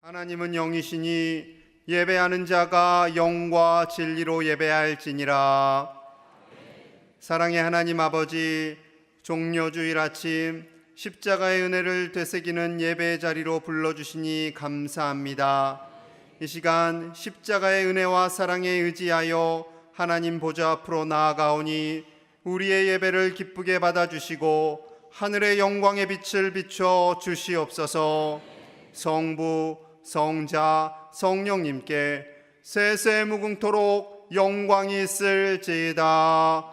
하나님은 영이시니 예배하는 자가 영과 진리로 예배할지니라. 사랑의 하나님 아버지, 종려주일 아침 십자가의 은혜를 되새기는 예배의 자리로 불러주시니 감사합니다. 이 시간 십자가의 은혜와 사랑에 의지하여 하나님 보좌 앞으로 나아가오니 우리의 예배를 기쁘게 받아주시고 하늘의 영광의 빛을 비춰 주시옵소서. 성부, 성자, 성령님께 세세 무궁토록 영광이 있을지이다.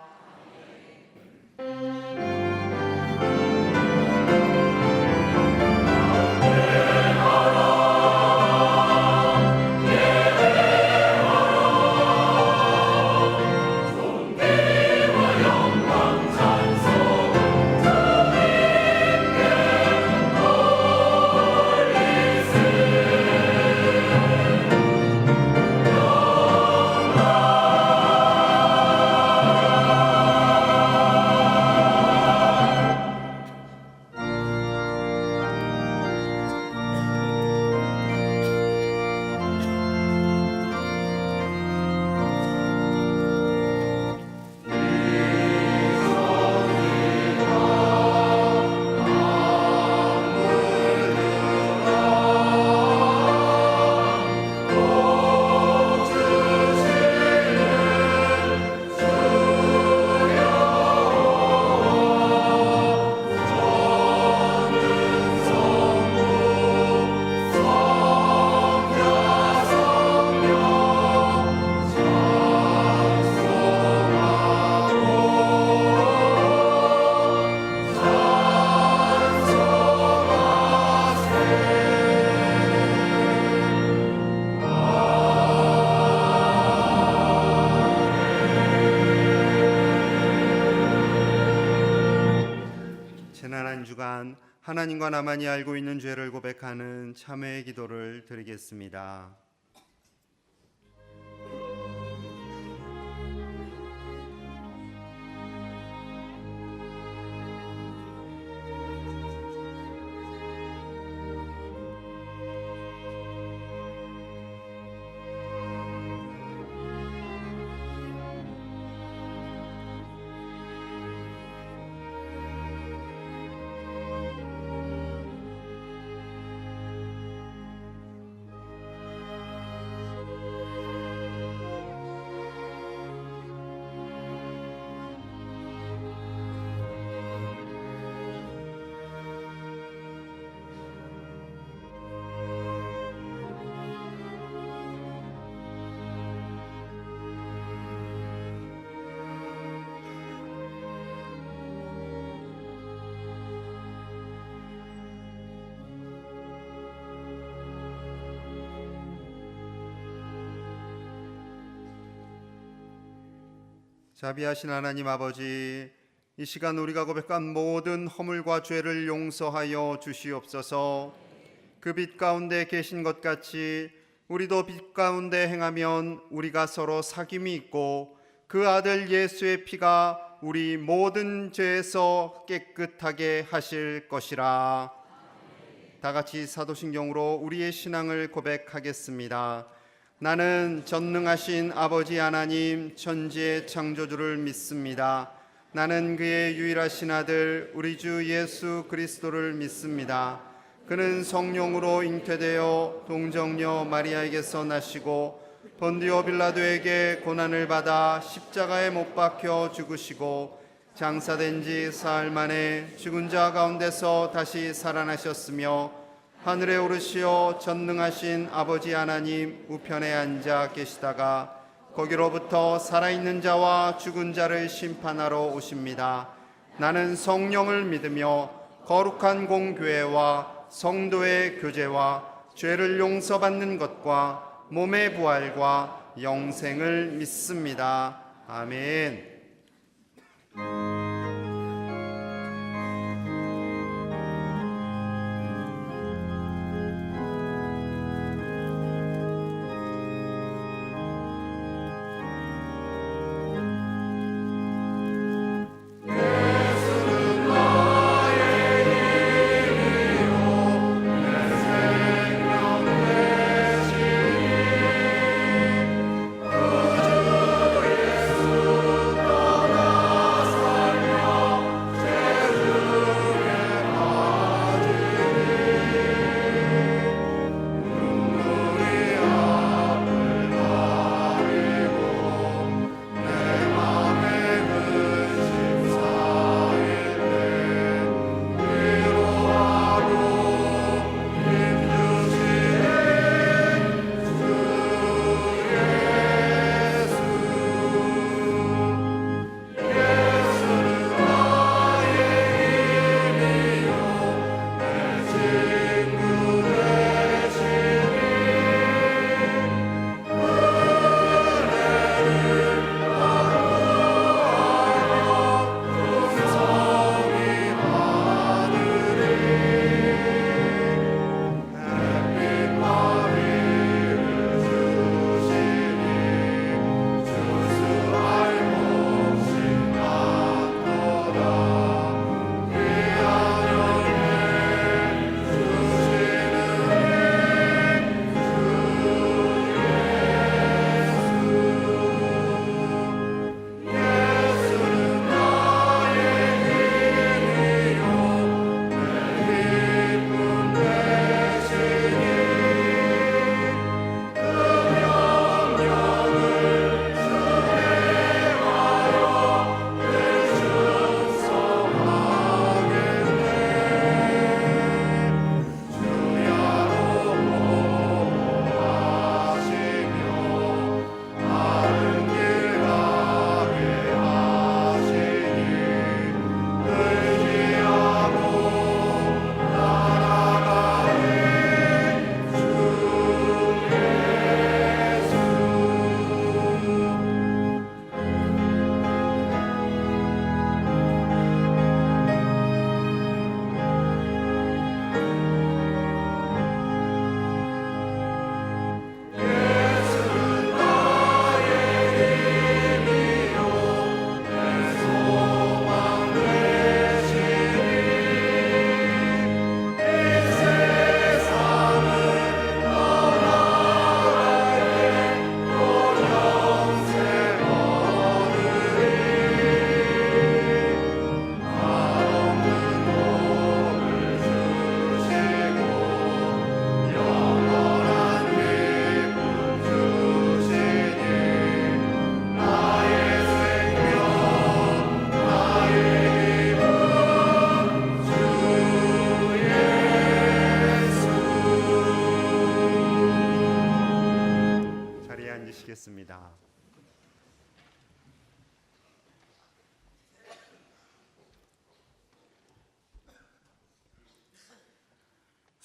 지난 주간 하나님과 나만이 알고 있는 죄를 고백하는 참회의 기도를 드리겠습니다. 자비하신 하나님 아버지, 이 시간 우리가 고백한 모든 허물과 죄를 용서하여 주시옵소서. 그 빛 가운데 계신 것 같이 우리도 빛 가운데 행하면 우리가 서로 사귐이 있고 그 아들 예수의 피가 우리 모든 죄에서 깨끗하게 하실 것이라. 다 같이 사도신경으로 우리의 신앙을 고백하겠습니다. 나는 전능하신 아버지 하나님 천지의 창조주를 믿습니다. 나는 그의 유일하신 아들 우리 주 예수 그리스도를 믿습니다. 그는 성령으로 잉태되어 동정녀 마리아에게서 나시고 본디오 빌라도에게 고난을 받아 십자가에 못 박혀 죽으시고 장사된 지 사흘 만에 죽은 자 가운데서 다시 살아나셨으며 하늘에 오르시어 전능하신 아버지 하나님 우편에 앉아 계시다가 거기로부터 살아있는 자와 죽은 자를 심판하러 오십니다. 나는 성령을 믿으며 거룩한 공교회와 성도의 교제와 죄를 용서받는 것과 몸의 부활과 영생을 믿습니다. 아멘. 예수는 나의 이름이요 내 생명 내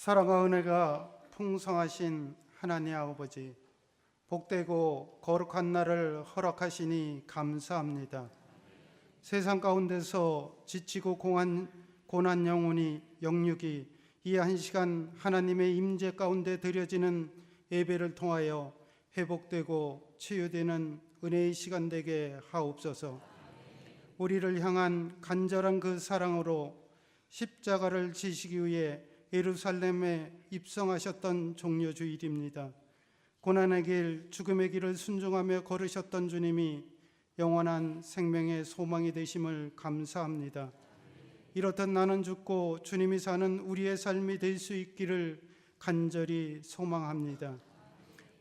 사랑과 은혜가 풍성하신 하나님 아버지, 복되고 거룩한 날을 허락하시니 감사합니다. 세상 가운데서 지치고 고난 영혼이 영육이 이 한 시간 하나님의 임재 가운데 드려지는 예배를 통하여 회복되고 치유되는 은혜의 시간 되게 하옵소서. 우리를 향한 간절한 그 사랑으로 십자가를 지시기 위해 예루살렘에 입성하셨던 종려주일입니다. 고난의 길, 죽음의 길을 순종하며 걸으셨던 주님이 영원한 생명의 소망이 되심을 감사합니다. 이렇듯 나는 죽고 주님이 사는 우리의 삶이 될 수 있기를 간절히 소망합니다.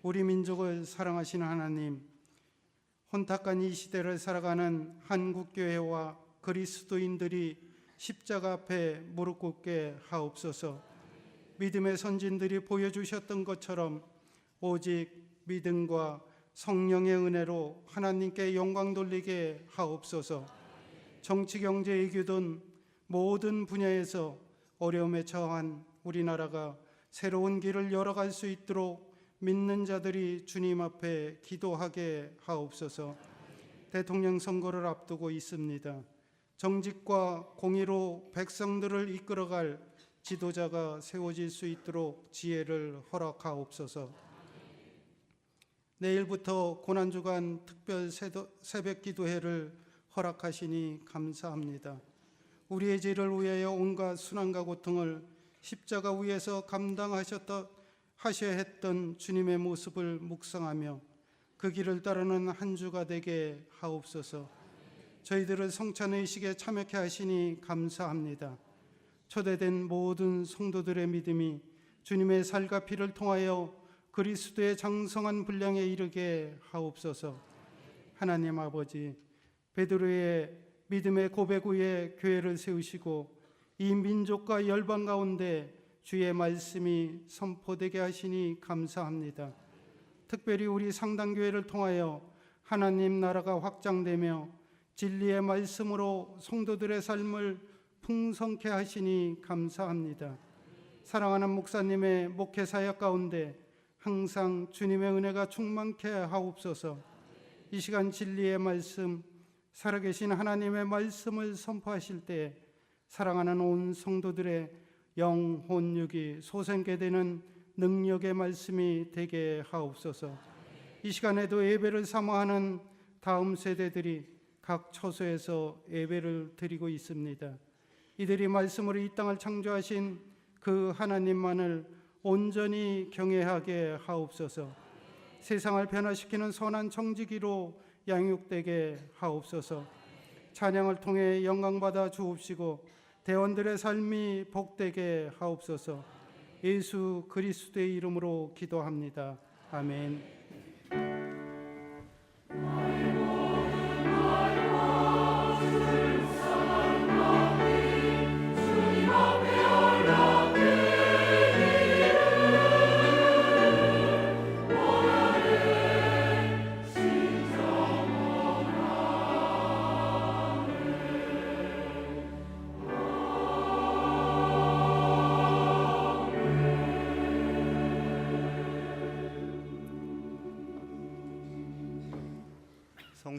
우리 민족을 사랑하시는 하나님, 혼탁한 이 시대를 살아가는 한국교회와 그리스도인들이 십자가 앞에 무릎 꿇게 하옵소서. 믿음의 선진들이 보여주셨던 것처럼 오직 믿음과 성령의 은혜로 하나님께 영광 돌리게 하옵소서. 정치, 경제, 외교든 모든 분야에서 어려움에 처한 우리나라가 새로운 길을 열어갈 수 있도록 믿는 자들이 주님 앞에 기도하게 하옵소서. 대통령 선거를 앞두고 있습니다. 정직과 공의로 백성들을 이끌어갈 지도자가 세워질 수 있도록 지혜를 허락하옵소서. 내일부터 고난주간 특별 새벽 기도회를 허락하시니 감사합니다. 우리의 죄를 위하여 온갖 순환과 고통을 십자가 위에서 하셔야 했던 주님의 모습을 묵상하며 그 길을 따르는 한 주가 되게 하옵소서. 저희들을 성찬의식에 참여케 하시니 감사합니다. 초대된 모든 성도들의 믿음이 주님의 살과 피를 통하여 그리스도의 장성한 분량에 이르게 하옵소서. 하나님 아버지, 베드로의 믿음의 고백 위에 교회를 세우시고 이 민족과 열방 가운데 주의 말씀이 선포되게 하시니 감사합니다. 특별히 우리 상당교회를 통하여 하나님 나라가 확장되며 진리의 말씀으로 성도들의 삶을 풍성케 하시니 감사합니다. 사랑하는 목사님의 목회 사역 가운데 항상 주님의 은혜가 충만케 하옵소서. 이 시간 진리의 말씀, 살아계신 하나님의 말씀을 선포하실 때 사랑하는 온 성도들의 영혼 육이 소생케 되는 능력의 말씀이 되게 하옵소서. 이 시간에도 예배를 사모하는 다음 세대들이 각 처소에서 예배를 드리고 있습니다. 이들이 말씀으로 이 땅을 창조하신 그 하나님만을 온전히 경외하게 하옵소서. 세상을 변화시키는 선한 청지기로 양육되게 하옵소서. 찬양을 통해 영광받아 주옵시고 대원들의 삶이 복되게 하옵소서. 예수 그리스도의 이름으로 기도합니다. 아멘.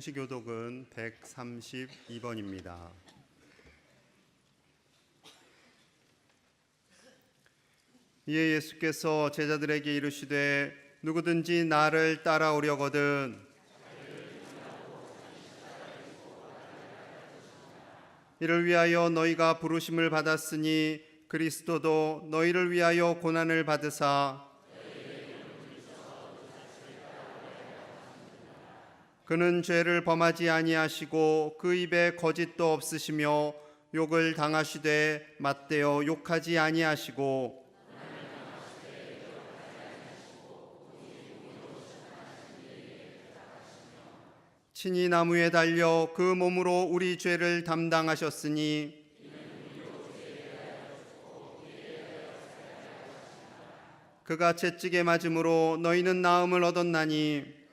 성시교독은 132번입니다. 이에 예수께서 제자들에게 이르시되 누구든지 나를 따라오려거든 이를 위하여 너희가 부르심을 받았으니 그리스도도 너희를 위하여 고난을 받으사 그는 죄를 범하지 아니하시고 그 입에 거짓도 없으시며 욕을 당하시되 맞대어 욕하지 아니하시고 친히 나무에 달려 그 몸으로 우리 죄를 담당하셨으니 그가 채찍에 맞음으로 너희는 나음을 얻었나니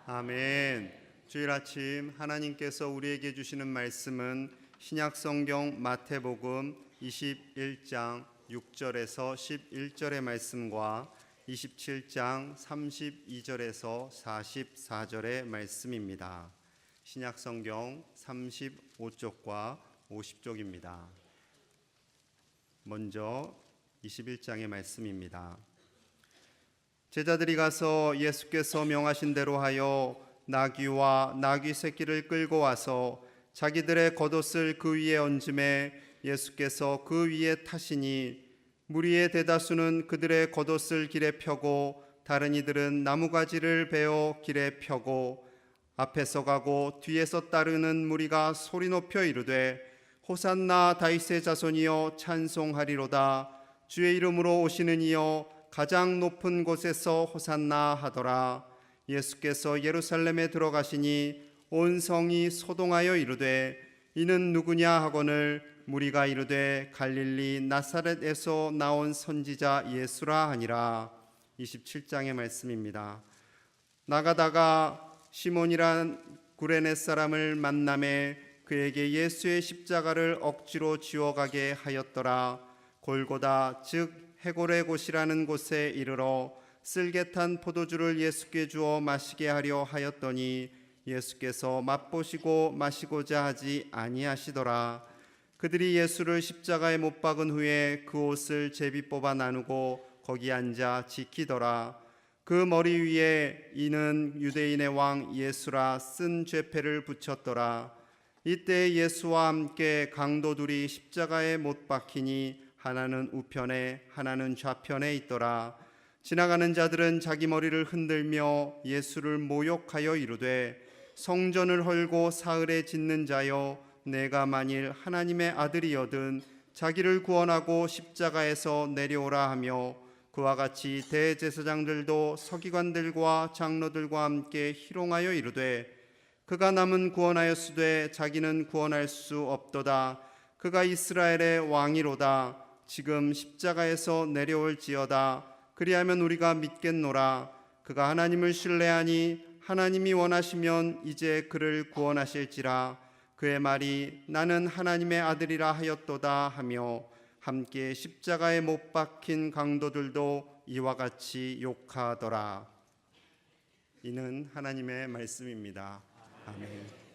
아멘. 주일 아침 하나님께서 우리에게 주시는 말씀은 신약성경 마태복음 21장 6절에서 11절의 말씀과 27장 32절에서 44절의 말씀입니다. 신약성경 35쪽과 50쪽입니다. 먼저 21장의 말씀입니다. 제자들이 가서 예수께서 명하신 대로 하여 나귀와 나귀 새끼를 끌고 와서 자기들의 겉옷을 그 위에 얹음에 예수께서 그 위에 타시니 무리의 대다수는 그들의 겉옷을 길에 펴고 다른 이들은 나무가지를 베어 길에 펴고 앞에서 가고 뒤에서 따르는 무리가 소리 높여 이르되 호산나 다윗의 자손이여 찬송하리로다. 주의 이름으로 오시는 이여 가장 높은 곳에서 호산나 하더라. 예수께서 예루살렘에 들어가시니 온 성이 소동하여 이르되 이는 누구냐 하거늘 무리가 이르되 갈릴리 나사렛에서 나온 선지자 예수라 하니라. 27장의 말씀입니다. 나가다가 시몬이란 구레네 사람을 만나매 그에게 예수의 십자가를 억지로 지워가게 하였더라. 골고다 즉 해골의 곳이라는 곳에 이르러 쓸개탄 포도주를 예수께 주어 마시게 하려 하였더니 예수께서 맛보시고 마시고자 하지 아니하시더라. 그들이 예수를 십자가에 못 박은 후에 그 옷을 제비 뽑아 나누고 거기 앉아 지키더라. 그 머리 위에 이는 유대인의 왕 예수라 쓴 죄패를 붙였더라. 이때 예수와 함께 강도 둘이 십자가에 못 박히니 하나는 우편에 하나는 좌편에 있더라. 지나가는 자들은 자기 머리를 흔들며 예수를 모욕하여 이르되 성전을 헐고 사흘에 짓는 자여 내가 만일 하나님의 아들이여든 자기를 구원하고 십자가에서 내려오라 하며 그와 같이 대제사장들도 서기관들과 장로들과 함께 희롱하여 이르되 그가 남은 구원하였으되 자기는 구원할 수 없도다. 그가 이스라엘의 왕이로다. 지금 십자가에서 내려올지어다. 그리하면 우리가 믿겠노라. 그가 하나님을 신뢰하니 하나님이 원하시면 이제 그를 구원하실지라. 그의 말이 나는 하나님의 아들이라 하였도다 하며 함께 십자가에 못 박힌 강도들도 이와 같이 욕하더라. 이는 하나님의 말씀입니다. 아멘.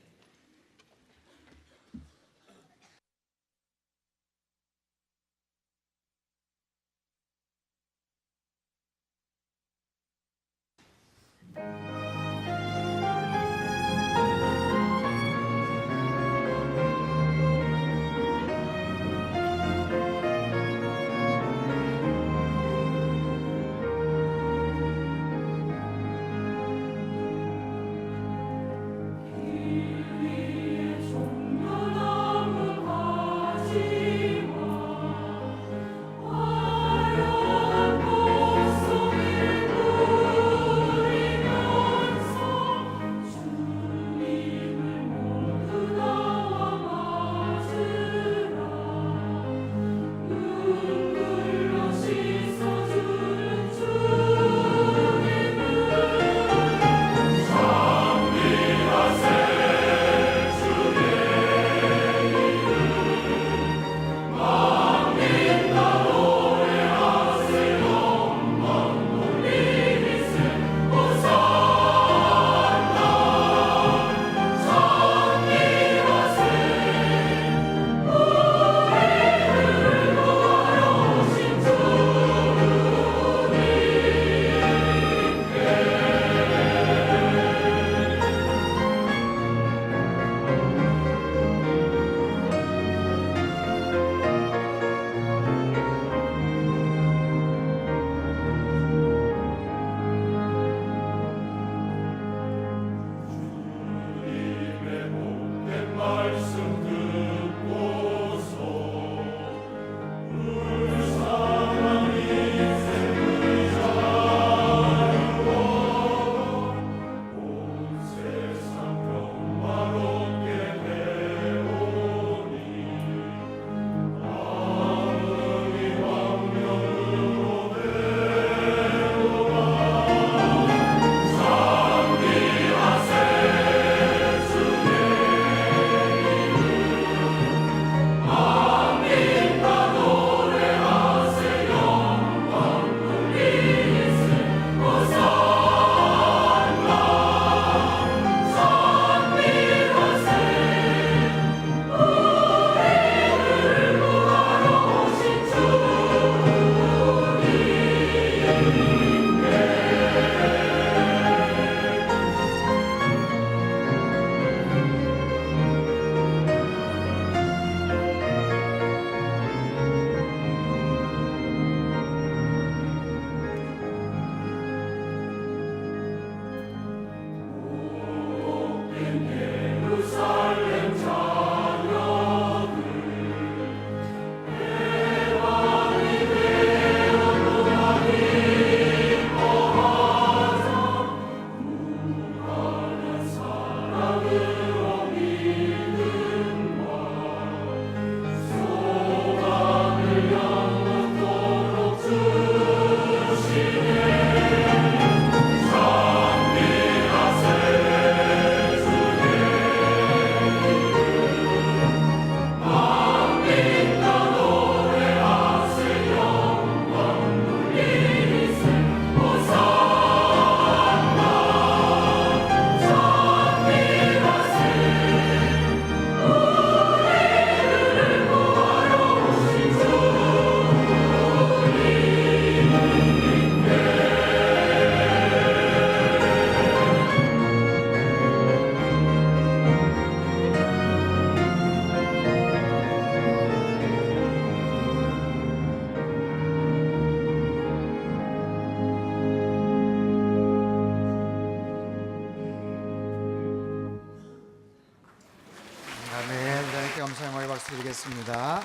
기도하겠습니다.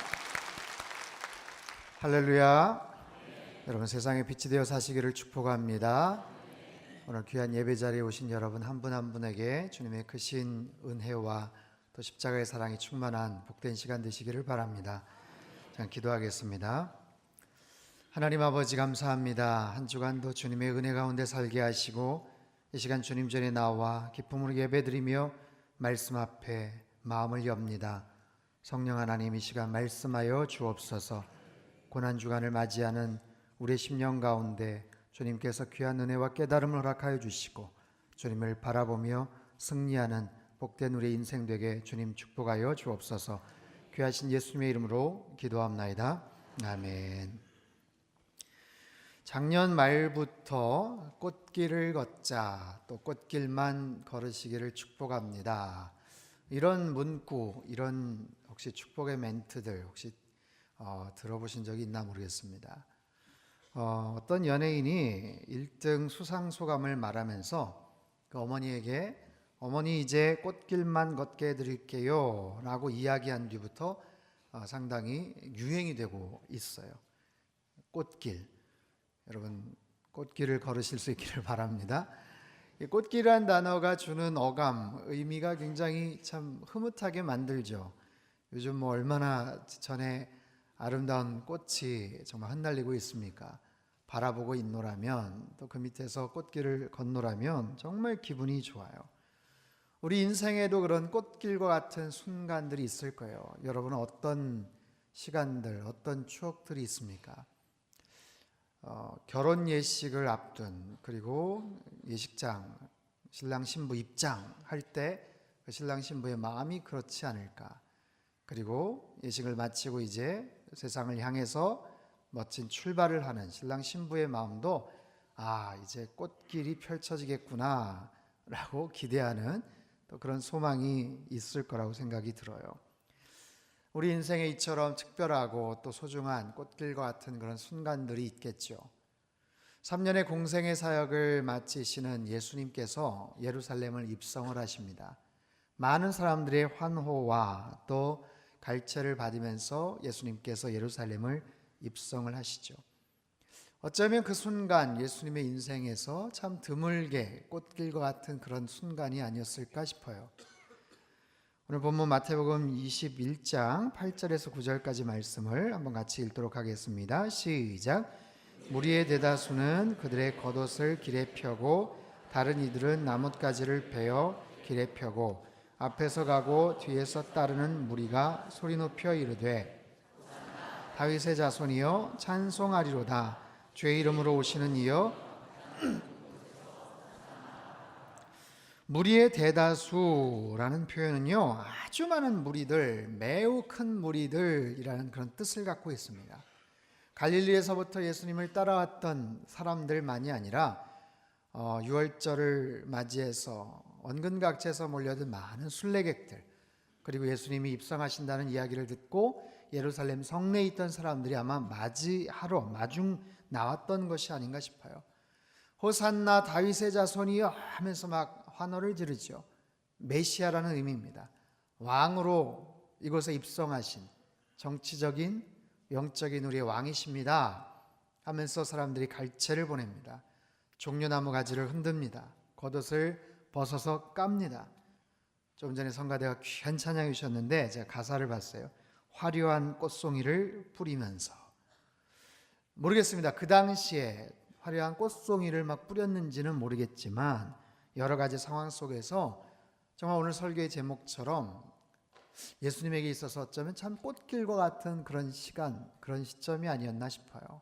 할렐루야. 여러분, 세상의 빛이 되어 사시기를 축복합니다. 오늘 귀한 예배 자리에 오신 여러분 한 분 한 분에게 주님의 크신 은혜와 또 십자가의 사랑이 충만한 복된 시간 되시기를 바랍니다. 자, 기도하겠습니다. 하나님 아버지, 감사합니다. 한 주간도 주님의 은혜 가운데 살게 하시고 이 시간 주님 전에 나와 기쁨으로 예배드리며 말씀 앞에 마음을 엽니다. 성령 하나님, 이 시간 말씀하여 주옵소서. 고난주간을 맞이하는 우리의 심령 가운데 주님께서 귀한 은혜와 깨달음을 허락하여 주시고 주님을 바라보며 승리하는 복된 우리의 인생 되게 주님 축복하여 주옵소서. 귀하신 예수님의 이름으로 기도합나이다. 아멘. 작년 말부터 꽃길을 걷자, 또 꽃길만 걸으시기를 축복합니다. 이런 문구, 이런 혹시 축복의 멘트들 혹시 들어보신 적이 있나 모르겠습니다. 어떤 연예인이 1등 수상 소감을 말하면서 그 어머니에게 어머니 이제 꽃길만 걷게 해드릴게요 라고 이야기한 뒤부터 상당히 유행이 되고 있어요. 꽃길. 여러분, 꽃길을 걸으실 수 있기를 바랍니다. 이 꽃길이란 단어가 주는 어감, 의미가 굉장히 참 흐뭇하게 만들죠. 요즘 뭐 얼마나 전에 아름다운 꽃이 정말 흩날리고 있습니까? 바라보고 있노라면, 또 그 밑에서 꽃길을 걷노라면 정말 기분이 좋아요. 우리 인생에도 그런 꽃길과 같은 순간들이 있을 거예요. 여러분은 어떤 시간들, 어떤 추억들이 있습니까? 결혼 예식을 앞둔, 그리고 예식장, 신랑 신부 입장할 때 그 신랑 신부의 마음이 그렇지 않을까. 그리고 예식을 마치고 이제 세상을 향해서 멋진 출발을 하는 신랑 신부의 마음도 이제 꽃길이 펼쳐지겠구나 라고 기대하는 또 그런 소망이 있을 거라고 생각이 들어요. 우리 인생에 이처럼 특별하고 또 소중한 꽃길과 같은 그런 순간들이 있겠죠. 3년의 공생의 사역을 마치시는 예수님께서 예루살렘을 입성을 하십니다. 많은 사람들의 환호와 또 갈채를 받으면서 예수님께서 예루살렘을 입성을 하시죠. 어쩌면 그 순간 예수님의 인생에서 참 드물게 꽃길과 같은 그런 순간이 아니었을까 싶어요. 오늘 본문 마태복음 21장 8절에서 9절까지 말씀을 한번 같이 읽도록 하겠습니다. 시작. 무리의 대다수는 그들의 겉옷을 길에 펴고 다른 이들은 나뭇가지를 베어 길에 펴고 앞에서 가고 뒤에서 따르는 무리가 소리 높여 이르되 다윗의 자손이여 찬송하리로다. 주의 이름으로 오시는 이여 무리의 대다수라는 표현은요, 아주 많은 무리들, 매우 큰 무리들이라는 그런 뜻을 갖고 있습니다. 갈릴리에서부터 예수님을 따라왔던 사람들만이 아니라 유월절을 맞이해서 원근각지에서 몰려든 많은 순례객들, 그리고 예수님이 입성하신다는 이야기를 듣고 예루살렘 성내에 있던 사람들이 아마 맞이하러 마중 나왔던 것이 아닌가 싶어요. 호산나 다윗의 자손이여 하면서 막 환호를 지르죠. 메시아라는 의미입니다. 왕으로 이곳에 입성하신 정치적인 영적인 우리의 왕이십니다 하면서 사람들이 갈채를 보냅니다. 종려나무 가지를 흔듭니다. 겉옷을 벗어서 깝니다. 좀 전에 성가대가 귀한 찬양해 주셨는데 제가 가사를 봤어요. 화려한 꽃송이를 뿌리면서. 모르겠습니다. 그 당시에 화려한 꽃송이를 막 뿌렸는지는 모르겠지만 여러 가지 상황 속에서 정말 오늘 설교의 제목처럼 예수님에게 있어서 어쩌면 참 꽃길과 같은 그런 시간, 그런 시점이 아니었나 싶어요.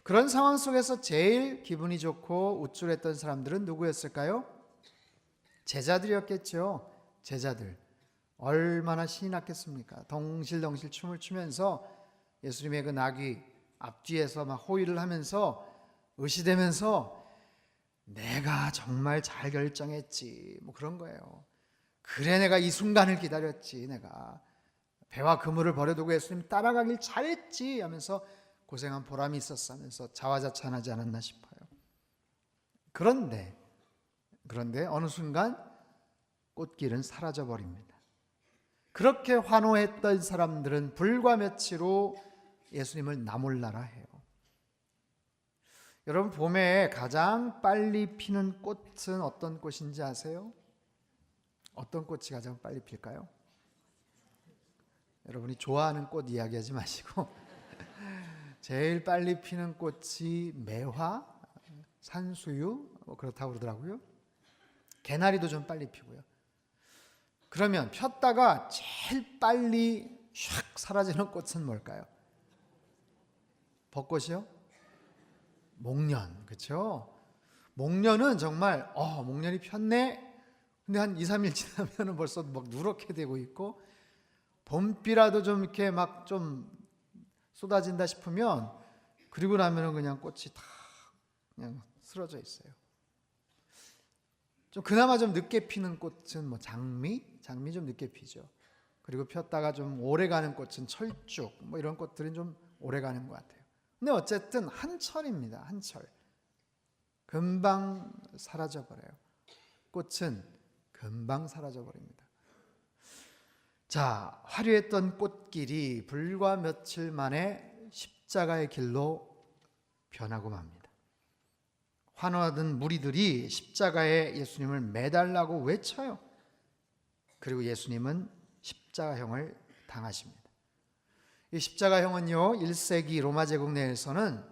그런 상황 속에서 제일 기분이 좋고 우쭐했던 사람들은 누구였을까요? 제자들이었겠죠. 제자들. 얼마나 신이 났겠습니까? 덩실덩실 춤을 추면서 예수님의 그 나귀 앞뒤에서 막 호위를 하면서 의시되면서 내가 정말 잘 결정했지, 뭐 그런 거예요. 그래, 내가 이 순간을 기다렸지. 내가 배와 그물을 버려두고 예수님 따라가길 잘했지 하면서 고생한 보람이 있었어 하면서 자화자찬하지 않았나 싶어요. 그런데 어느 순간 꽃길은 사라져 버립니다. 그렇게 환호했던 사람들은 불과 며칠 후 예수님을 나몰라라 해요. 여러분, 봄에 가장 빨리 피는 꽃은 어떤 꽃인지 아세요? 어떤 꽃이 가장 빨리 필까요? 여러분이 좋아하는 꽃 이야기하지 마시고 제일 빨리 피는 꽃이 매화, 산수유 그렇다고 그러더라고요. 개나리도 좀 빨리 피고요. 그러면 폈다가 제일 빨리 샥 사라지는 꽃은 뭘까요? 벚꽃이요? 목련, 그렇죠? 목련은 정말 목련이 폈네. 근데 한 2, 3일 지나면 벌써 막 누렇게 되고 있고, 봄비라도 좀 이렇게 막 좀 쏟아진다 싶으면 그리고 나면은 그냥 꽃이 다 그냥 쓰러져 있어요. 좀 그나마 좀 늦게 피는 꽃은 뭐 장미 좀 늦게 피죠. 그리고 폈다가 좀 오래 가는 꽃은 철쭉 뭐 이런 꽃들은 좀 오래 가는 것 같아요. 근데 어쨌든 한철입니다. 한철. 금방 사라져 버려요. 꽃은 금방 사라져 버립니다. 자, 화려했던 꽃길이 불과 며칠 만에 십자가의 길로 변하고 맙니다. 환호하던 무리들이 십자가에 예수님을 매달라고 외쳐요. 그리고 예수님은 십자가형을 당하십니다. 이 십자가형은요, 1세기 로마 제국 내에서는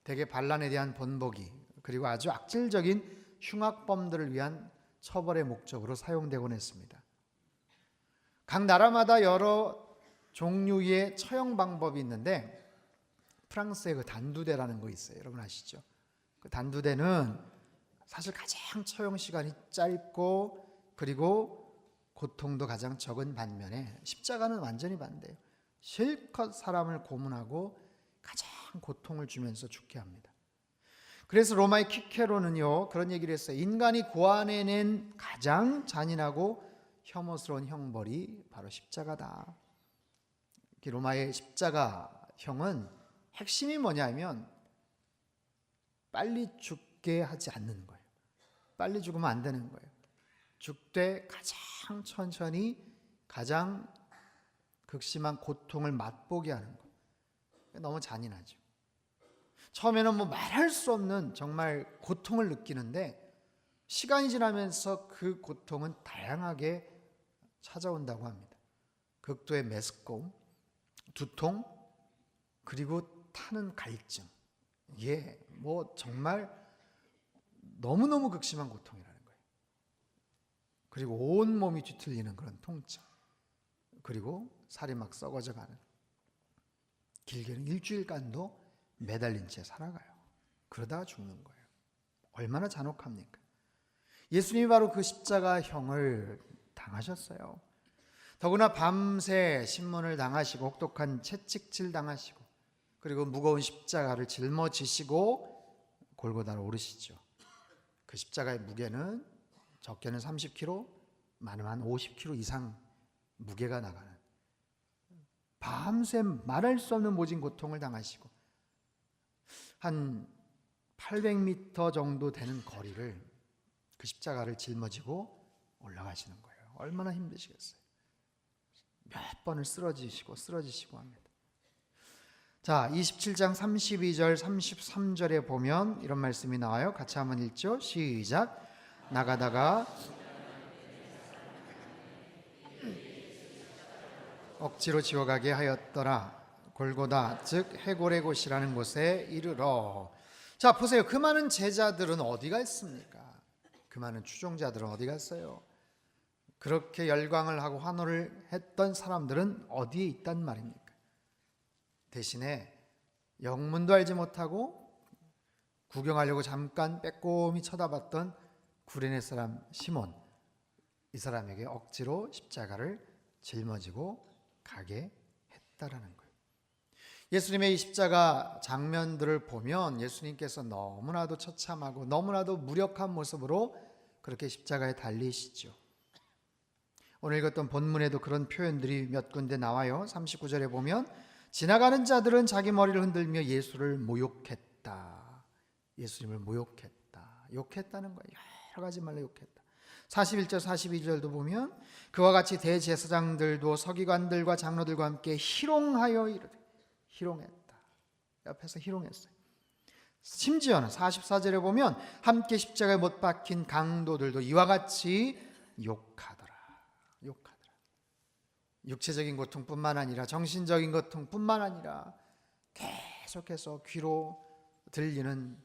대개 반란에 대한 번복이, 그리고 아주 악질적인 흉악범들을 위한 처벌의 목적으로 사용되곤 했습니다. 각 나라마다 여러 종류의 처형 방법이 있는데, 프랑스의 그 단두대라는 거 있어요. 여러분 아시죠? 그 단두대는 사실 가장 처형 시간이 짧고 그리고 고통도 가장 적은 반면에 십자가는 완전히 반대예요. 실컷 사람을 고문하고 가장 고통을 주면서 죽게 합니다. 그래서 로마의 키케로는요, 그런 얘기를 했어요. 인간이 고안해낸 가장 잔인하고 혐오스러운 형벌이 바로 십자가다. 로마의 십자가형은 핵심이 뭐냐면 빨리 죽게 하지 않는 거예요. 빨리 죽으면 안 되는 거예요. 죽되 가장 천천히 가장 극심한 고통을 맛보게 하는 거. 너무 잔인하죠. 처음에는 뭐 말할 수 없는 정말 고통을 느끼는데 시간이 지나면서 그 고통은 다양하게 찾아온다고 합니다. 극도의 메스꺼움, 두통, 그리고 타는 갈증. 이게 뭐 정말 너무너무 극심한 고통이라는 거예요. 그리고 온 몸이 뒤틀리는 그런 통증. 그리고 살이 막 썩어져 가는. 길게는 일주일간도 매달린 채 살아가요. 그러다가 죽는 거예요. 얼마나 잔혹합니까? 예수님이 바로 그 십자가형을 당하셨어요. 더구나 밤새 신문을 당하시고 혹독한 채찍질 당하시고 그리고 무거운 십자가를 짊어지시고 골고다로 오르시죠. 그 십자가의 무게는 적게는 30kg, 많으면 한 50kg 이상 무게가 나가는, 밤새 말할 수 없는 모진 고통을 당하시고 한 800m 정도 되는 거리를 그 십자가를 짊어지고 올라가시는 거예요. 얼마나 힘드시겠어요. 몇 번을 쓰러지시고 합니다. 자, 27장 32절 33절에 보면 이런 말씀이 나와요. 같이 한번 읽죠. 시작. 나가다가 억지로 지어가게 하였더라. 골고다 즉 해골의 곳이라는 곳에 이르러. 자, 보세요. 그 많은 제자들은 어디 갔습니까? 그 많은 추종자들은 어디 갔어요? 그렇게 열광을 하고 환호를 했던 사람들은 어디에 있단 말입니까? 대신에 영문도 알지 못하고 구경하려고 잠깐 빼꼼히 쳐다봤던 구레네 사람 시몬, 이 사람에게 억지로 십자가를 짊어지고 가게 했다라는 거예요. 예수님의 이 십자가 장면들을 보면 예수님께서 너무나도 처참하고 너무나도 무력한 모습으로 그렇게 십자가에 달리시죠. 오늘 읽었던 본문에도 그런 표현들이 몇 군데 나와요. 39절에 보면 지나가는 자들은 자기 머리를 흔들며 예수를 모욕했다. 예수님을 모욕했다. 욕했다는 거예요. 여러 가지 말로 욕했다. 41절 42절도 보면 그와 같이 대제사장들도 서기관들과 장로들과 함께 희롱하여 이르되, 희롱했다. 옆에서 희롱했어요. 심지어는 44절에 보면 함께 십자가에 못 박힌 강도들도 이와 같이 욕하더라. 육체적인 고통뿐만 아니라 정신적인 고통뿐만 아니라 계속해서 귀로 들리는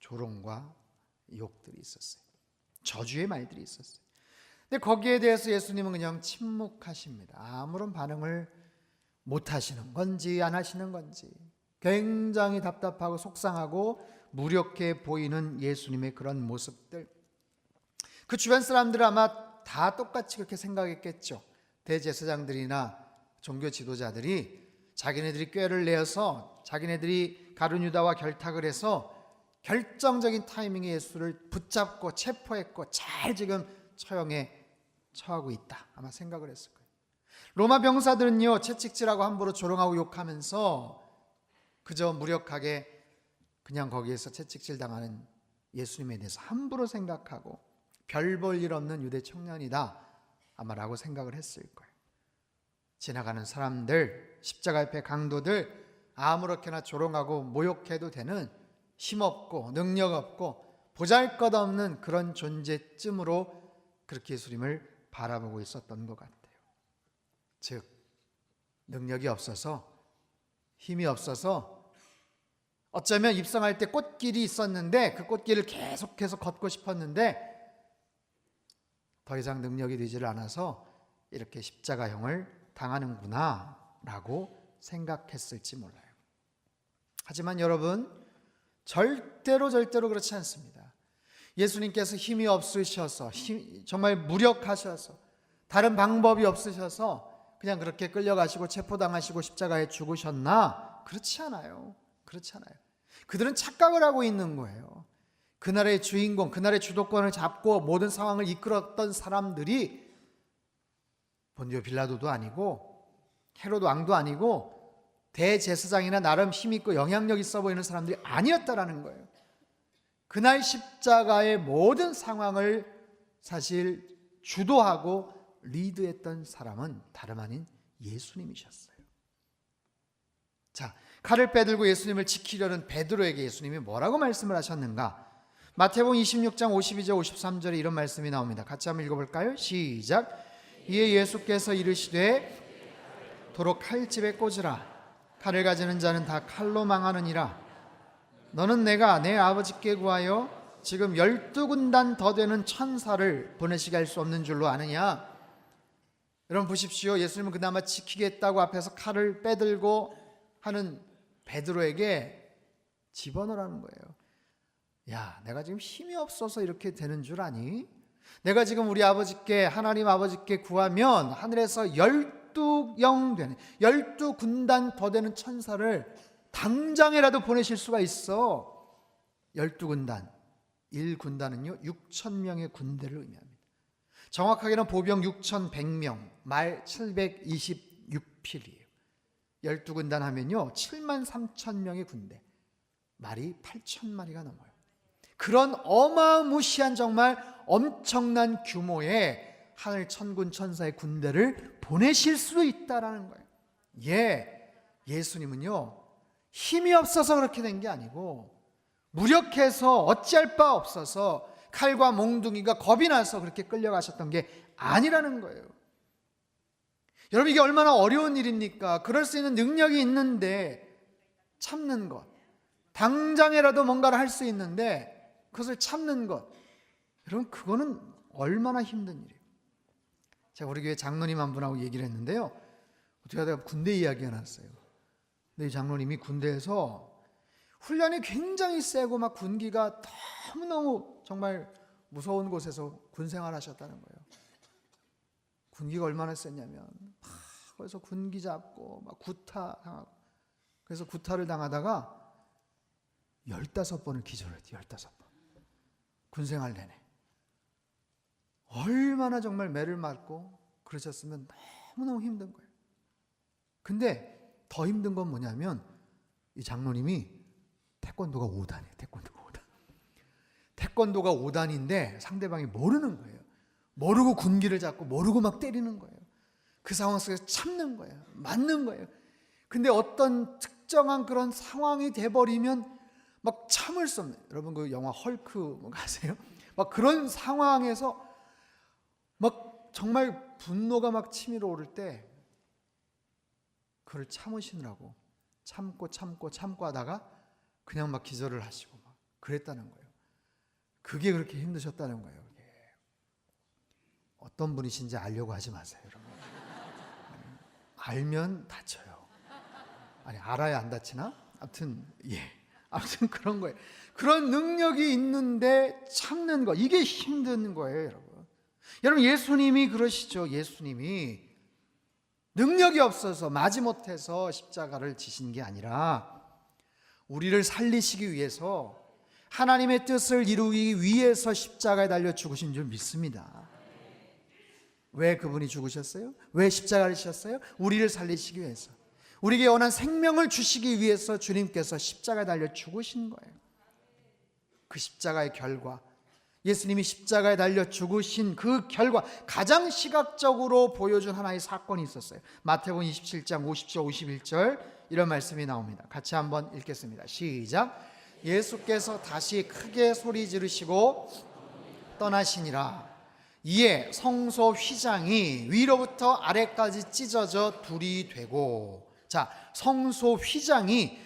조롱과 욕들이 있었어요. 저주의 말들이 있었어요. 근데 거기에 대해서 예수님은 그냥 침묵하십니다. 아무런 반응을 못 하시는 건지 안 하시는 건지 굉장히 답답하고 속상하고 무력해 보이는 예수님의 그런 모습들, 그 주변 사람들은 아마 다 똑같이 그렇게 생각했겠죠. 대제사장들이나 종교 지도자들이 자기네들이 꾀를 내어서 자기네들이 가룟 유다와 결탁을 해서 결정적인 타이밍에 예수를 붙잡고 체포했고 잘 지금 처형에 처하고 있다, 아마 생각을 했을 거예요. 로마 병사들은요, 채찍질하고 함부로 조롱하고 욕하면서 그저 무력하게 그냥 거기에서 채찍질 당하는 예수님에 대해서 함부로 생각하고 별 볼 일 없는 유대 청년이다 아마 라고 생각을 했을 거예요. 지나가는 사람들, 십자가 옆에 강도들 아무렇게나 조롱하고 모욕해도 되는 힘없고 능력없고 보잘것없는 그런 존재쯤으로 그렇게 예수님을 바라보고 있었던 것 같아요. 즉 능력이 없어서, 힘이 없어서, 어쩌면 입성할 때 꽃길이 있었는데 그 꽃길을 계속해서 걷고 싶었는데 더 이상 능력이 되지를 않아서 이렇게 십자가형을 당하는구나 라고 생각했을지 몰라요. 하지만 여러분, 절대로 그렇지 않습니다. 예수님께서 힘이 없으셔서, 정말 무력하셔서, 다른 방법이 없으셔서 그냥 그렇게 끌려가시고 체포당하시고 십자가에 죽으셨나? 그렇지 않아요. 그들은 착각을 하고 있는 거예요. 그날의 주인공, 그날의 주도권을 잡고 모든 상황을 이끌었던 사람들이 본디오 빌라도도 아니고 헤로도 왕도 아니고 대제사장이나 나름 힘있고 영향력 있어 보이는 사람들이 아니었다라는 거예요. 그날 십자가의 모든 상황을 사실 주도하고 리드했던 사람은 다름 아닌 예수님이셨어요. 자, 칼을 빼들고 예수님을 지키려는 베드로에게 예수님이 뭐라고 말씀을 하셨는가? 마태복음 26장 52절 53절에 이런 말씀이 나옵니다. 같이 한번 읽어볼까요? 시작. 이에 예수께서 이르시되 도로 칼집에 꽂으라. 칼을 가지는 자는 다 칼로 망하느니라. 너는 내가 내 아버지께 구하여 지금 12군단 더 되는 천사를 보내시게 할 수 없는 줄로 아느냐? 여러분 보십시오. 예수님은 그나마 지키겠다고 앞에서 칼을 빼들고 하는 베드로에게 집어넣으라는 거예요. 야, 내가 지금 힘이 없어서 이렇게 되는 줄 아니? 내가 지금 우리 아버지께, 하나님 아버지께 구하면 하늘에서 12영 되는 12군단 더 되는 천사를 당장이라도 보내실 수가 있어. 12군단, 1군단은요 6,000명의 군대를 의미합니다. 정확하게는 보병 6,100명, 말 726필이에요. 12군단 하면요 73,000명의 군대, 말이 8,000마리가 넘어요. 그런 어마무시한 정말 엄청난 규모의 하늘 천군 천사의 군대를 보내실 수 있다라는 거예요. 예수님은요 힘이 없어서 그렇게 된 게 아니고 무력해서 어찌할 바 없어서 칼과 몽둥이가 겁이 나서 그렇게 끌려가셨던 게 아니라는 거예요. 여러분, 이게 얼마나 어려운 일입니까? 그럴 수 있는 능력이 있는데 참는 것, 당장이라도 뭔가를 할 수 있는데 그것을 참는 것, 여러분 그거는 얼마나 힘든 일이에요. 제가 우리 교회 장로님 한 분하고 얘기를 했는데요, 어떻게 하다가 군대 이야기가 났어요. 근데 이 장로님이 군대에서 훈련이 굉장히 세고 막 군기가 너무너무 정말 무서운 곳에서 군생활 하셨다는 거예요. 군기가 얼마나 셌냐면 거기서 군기 잡고 막 구타 당하고, 그래서 구타를 당하다가 15번을 기절을 했대요. 15번. 군생활 내내. 얼마나 정말 매를 맞고 그러셨으면 너무너무 힘든 거예요. 근데 더 힘든 건 뭐냐면 이 장로님이 태권도가 5단이에요. 태권도가 5단인데 상대방이 모르는 거예요. 모르고 군기를 잡고 모르고 막 때리는 거예요. 그 상황 속에서 참는 거예요. 맞는 거예요. 근데 어떤 특정한 그런 상황이 돼버리면 막 참을 수 없는, 여러분 그 영화 헐크 아세요? 막 그런 상황에서 막 정말 분노가 막 치밀어 오를 때 그걸 참으시느라고 참고 하다가 그냥 막 기절을 하시고 막 그랬다는 거예요. 그게 그렇게 힘드셨다는 거예요. 그게. 어떤 분이신지 알려고 하지 마세요, 여러분. 알면 다쳐요. 아니, 알아야 안 다치나? 아무튼 그런 거예요. 그런 능력이 있는데 참는 거, 이게 힘든 거예요, 여러분. 여러분, 예수님이 그러시죠. 예수님이 능력이 없어서 마지못해서 십자가를 지신 게 아니라 우리를 살리시기 위해서, 하나님의 뜻을 이루기 위해서 십자가에 달려 죽으신 줄 믿습니다. 왜 그분이 죽으셨어요? 왜 십자가를 지셨어요? 우리를 살리시기 위해서, 우리에게 원한 생명을 주시기 위해서 주님께서 십자가에 달려 죽으신 거예요. 그 십자가의 결과, 예수님이 십자가에 달려 죽으신 그 결과, 가장 시각적으로 보여준 하나의 사건이 있었어요. 마태복음 27장 50절 51절 이런 말씀이 나옵니다. 같이 한번 읽겠습니다. 시작. 예수께서 다시 크게 소리 지르시고 떠나시니라. 이에 성소 휘장이 위로부터 아래까지 찢어져 둘이 되고, 자, 성소 휘장이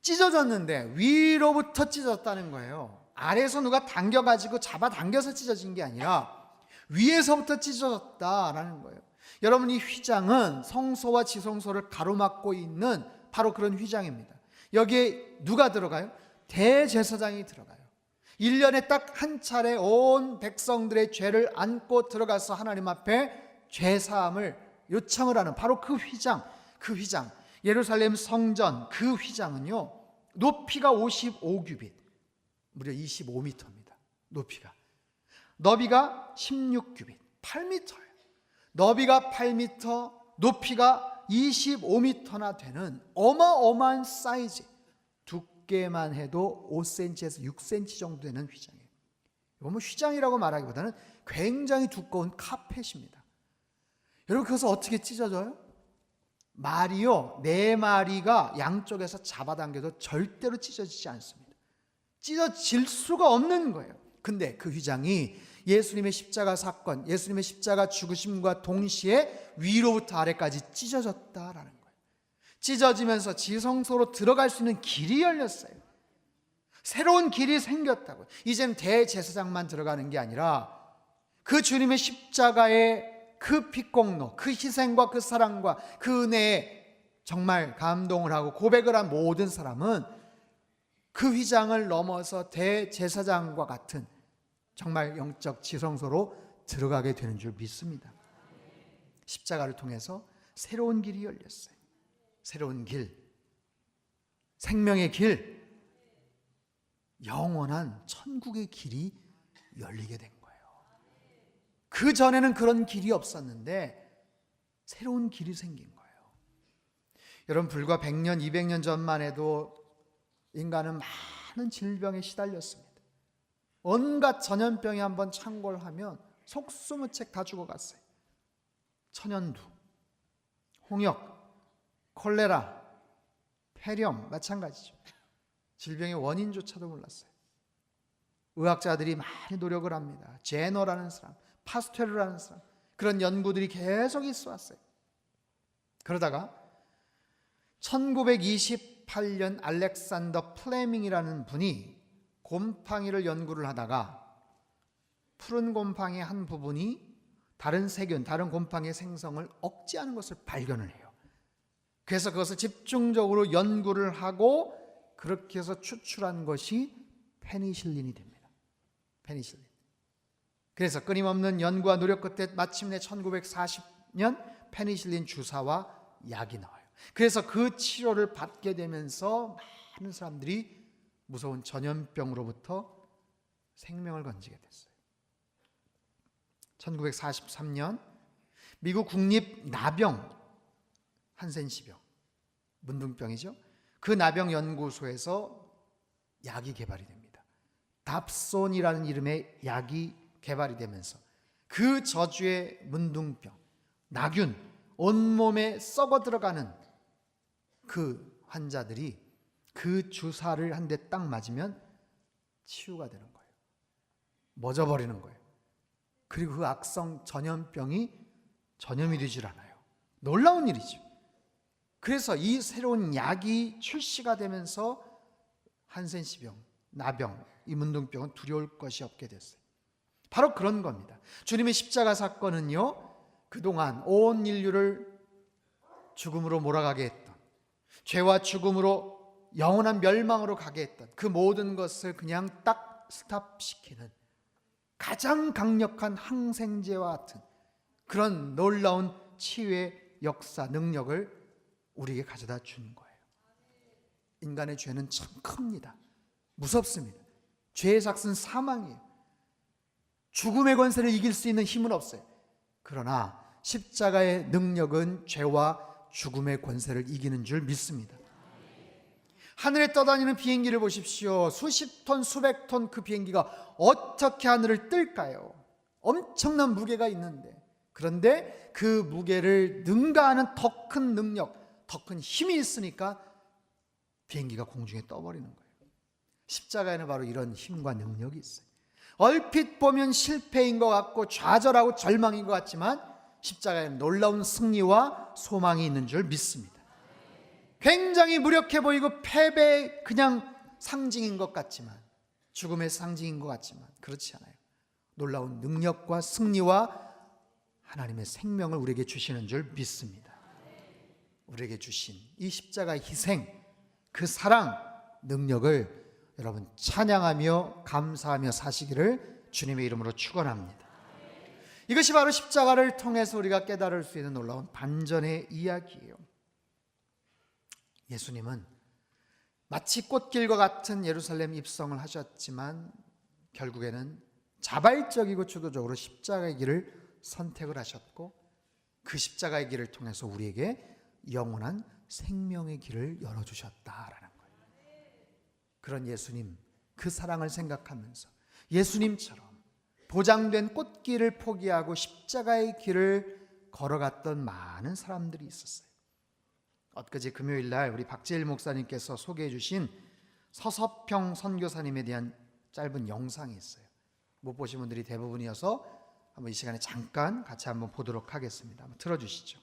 찢어졌는데 위로부터 찢어졌다는 거예요. 아래에서 누가 당겨가지고 잡아당겨서 찢어진 게 아니라 위에서부터 찢어졌다라는 거예요. 여러분, 이 휘장은 성소와 지성소를 가로막고 있는 바로 그런 휘장입니다. 여기에 누가 들어가요? 대제사장이 들어가요. 1년에 딱 한 차례 온 백성들의 죄를 안고 들어가서 하나님 앞에 죄사함을 요청을 하는 바로 그 휘장, 예루살렘 성전 그 휘장은요, 높이가 55규빗, 무려 25m입니다. 높이가. 너비가 16규빗, 8m예요. 너비가 8m, 높이가 25m나 되는 어마어마한 사이즈, 두께만 해도 5cm에서 6cm 정도 되는 휘장이에요. 이건 뭐 휘장이라고 말하기보다는 굉장히 두꺼운 카펫입니다. 여러분, 그것을 어떻게 찢어져요? 말이요, 4마리가 양쪽에서 잡아당겨도 절대로 찢어지지 않습니다. 찢어질 수가 없는 거예요. 근데 그 휘장이 예수님의 십자가 사건, 예수님의 십자가 죽으심과 동시에 위로부터 아래까지 찢어졌다라는 거예요. 찢어지면서 지성소로 들어갈 수 있는 길이 열렸어요. 새로운 길이 생겼다고요. 이제는 대제사장만 들어가는 게 아니라 그 주님의 십자가의 그 빛공로, 그 희생과 그 사랑과 그 은혜에 정말 감동을 하고 고백을 한 모든 사람은 그 휘장을 넘어서 대제사장과 같은 정말 영적 지성소로 들어가게 되는 줄 믿습니다. 십자가를 통해서 새로운 길이 열렸어요. 새로운 길, 생명의 길, 영원한 천국의 길이 열리게 된 거예요. 그 전에는 그런 길이 없었는데 새로운 길이 생긴 거예요. 여러분, 불과 100년, 200년 전만 해도 인간은 많은 질병에 시달렸습니다. 온갖 전염병이 한번 창궐하면 속수무책 다 죽어갔어요. 천연두, 홍역, 콜레라, 폐렴 마찬가지죠. 질병의 원인조차도 몰랐어요. 의학자들이 많이 노력을 합니다. 제너라는 사람, 파스테르라는 사람, 그런 연구들이 계속 있어 왔어요. 그러다가 1928년 알렉산더 플레밍이라는 분이 곰팡이를 연구를 하다가 푸른 곰팡이의 한 부분이 다른 세균, 다른 곰팡이의 생성을 억제하는 것을 발견을 해요. 그래서 그것을 집중적으로 연구를 하고 그렇게 해서 추출한 것이 페니실린이 됩니다. 페니실린. 그래서 끊임없는 연구와 노력 끝에 마침내 1940년 페니실린 주사와 약이 나와요. 그래서 그 치료를 받게 되면서 많은 사람들이 무서운 전염병으로부터 생명을 건지게 됐어요. 1943년 미국 국립 나병 한센시병, 문둥병이죠. 그 나병 연구소에서 약이 개발이 됩니다. 답손이라는 이름의 약이 개발이 되면서 그 저주의 문둥병, 나균, 온몸에 썩어 들어가는 그 환자들이 그 주사를 한 대 딱 맞으면 치유가 되는 거예요. 멎어버리는 거예요. 그리고 그 악성 전염병이 전염이 되질 않아요. 놀라운 일이죠. 그래서 이 새로운 약이 출시가 되면서 한센시병, 나병, 이 문둥병은 두려울 것이 없게 됐어요. 바로 그런 겁니다. 주님의 십자가 사건은요, 그동안 온 인류를 죽음으로 몰아가게 했던, 죄와 죽음으로 영원한 멸망으로 가게 했던 그 모든 것을 그냥 딱 스탑시키는 가장 강력한 항생제와 같은 그런 놀라운 치유의 역사, 능력을 우리에게 가져다 준 거예요. 인간의 죄는 참 큽니다. 무섭습니다. 죄의 삭은 사망이에요. 죽음의 권세를 이길 수 있는 힘은 없어요. 그러나 십자가의 능력은 죄와 죽음의 권세를 이기는 줄 믿습니다. 하늘에 떠다니는 비행기를 보십시오. 수십 톤, 수백 톤 그 비행기가 어떻게 하늘을 뜰까요? 엄청난 무게가 있는데, 그런데 그 무게를 능가하는 더 큰 능력, 더 큰 힘이 있으니까 비행기가 공중에 떠버리는 거예요. 십자가에는 바로 이런 힘과 능력이 있어요. 얼핏 보면 실패인 것 같고 좌절하고 절망인 것 같지만 십자가에는 놀라운 승리와 소망이 있는 줄 믿습니다. 굉장히 무력해 보이고 패배의 그냥 상징인 것 같지만, 죽음의 상징인 것 같지만 그렇지 않아요. 놀라운 능력과 승리와 하나님의 생명을 우리에게 주시는 줄 믿습니다. 우리에게 주신 이 십자가의 희생, 그 사랑, 능력을 여러분 찬양하며 감사하며 사시기를 주님의 이름으로 축원합니다. 이것이 바로 십자가를 통해서 우리가 깨달을 수 있는 놀라운 반전의 이야기예요. 예수님은 마치 꽃길과 같은 예루살렘 입성을 하셨지만 결국에는 자발적이고 주도적으로 십자가의 길을 선택을 하셨고, 그 십자가의 길을 통해서 우리에게 영원한 생명의 길을 열어주셨다라는 거예요. 그런 예수님, 그 사랑을 생각하면서 예수님처럼 보장된 꽃길을 포기하고 십자가의 길을 걸어갔던 많은 사람들이 있었어요. 엊그제 금요일 날 우리 박재일 목사님께서 소개해 주신 서섭평 선교사님에 대한 짧은 영상이 있어요. 못 보신 분들이 대부분이어서 한번 이 시간에 잠깐 같이 한번 보도록 하겠습니다. 한번 틀어주시죠.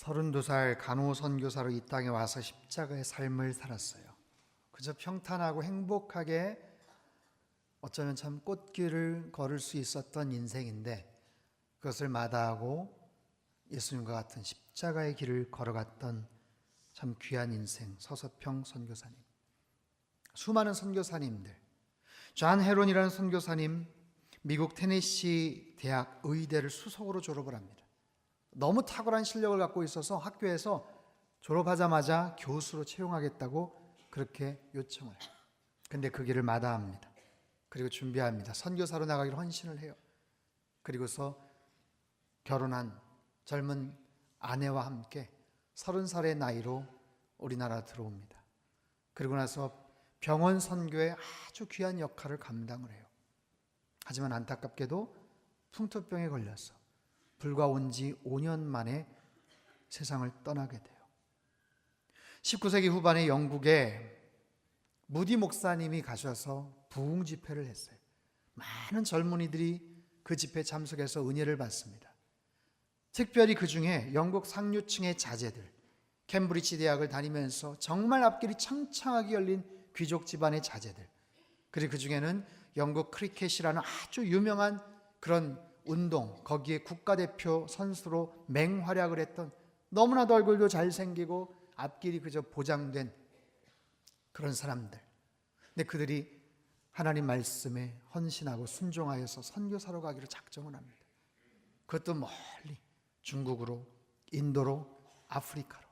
32살 간호선교사로 이 땅에 와서 십자가의 삶을 살았어요. 그저 평탄하고 행복하게 어쩌면 참 꽃길을 걸을 수 있었던 인생인데 그것을 마다하고 예수님과 같은 십자가의 길을 걸어갔던 참 귀한 인생 서서평 선교사님. 수많은 선교사님들, 존 헤론이라는 선교사님 미국 테네시 대학 의대를 수석으로 졸업을 합니다. 너무 탁월한 실력을 갖고 있어서 학교에서 졸업하자마자 교수로 채용하겠다고 그렇게 요청을 해요. 근데 그 길을 마다합니다. 그리고 준비합니다. 선교사로 나가기로 헌신을 해요. 그리고서 결혼한 젊은 아내와 함께 30살의 나이로 우리나라 들어옵니다. 그리고 나서 병원 선교에 아주 귀한 역할을 감당을 해요. 하지만 안타깝게도 풍토병에 걸려서 불과 온 지 5년 만에 세상을 떠나게 돼요. 19세기 후반에 영국에 무디 목사님이 가셔서 부흥 집회를 했어요. 많은 젊은이들이 그 집회에 참석해서 은혜를 받습니다. 특별히 그 중에 영국 상류층의 자제들, 캠브리지 대학을 다니면서 정말 앞길이 창창하게 열린 귀족 집안의 자제들, 그리고 그 중에는 영국 크리켓이라는 아주 유명한 그런 운동, 거기에 국가대표 선수로 맹활약을 했던 너무나도 얼굴도 잘생기고 앞길이 그저 보장된 그런 사람들. 근데 그들이 하나님 말씀에 헌신하고 순종하여서 선교사로 가기로 작정을 합니다. 그것도 멀리 중국으로, 인도로, 아프리카로.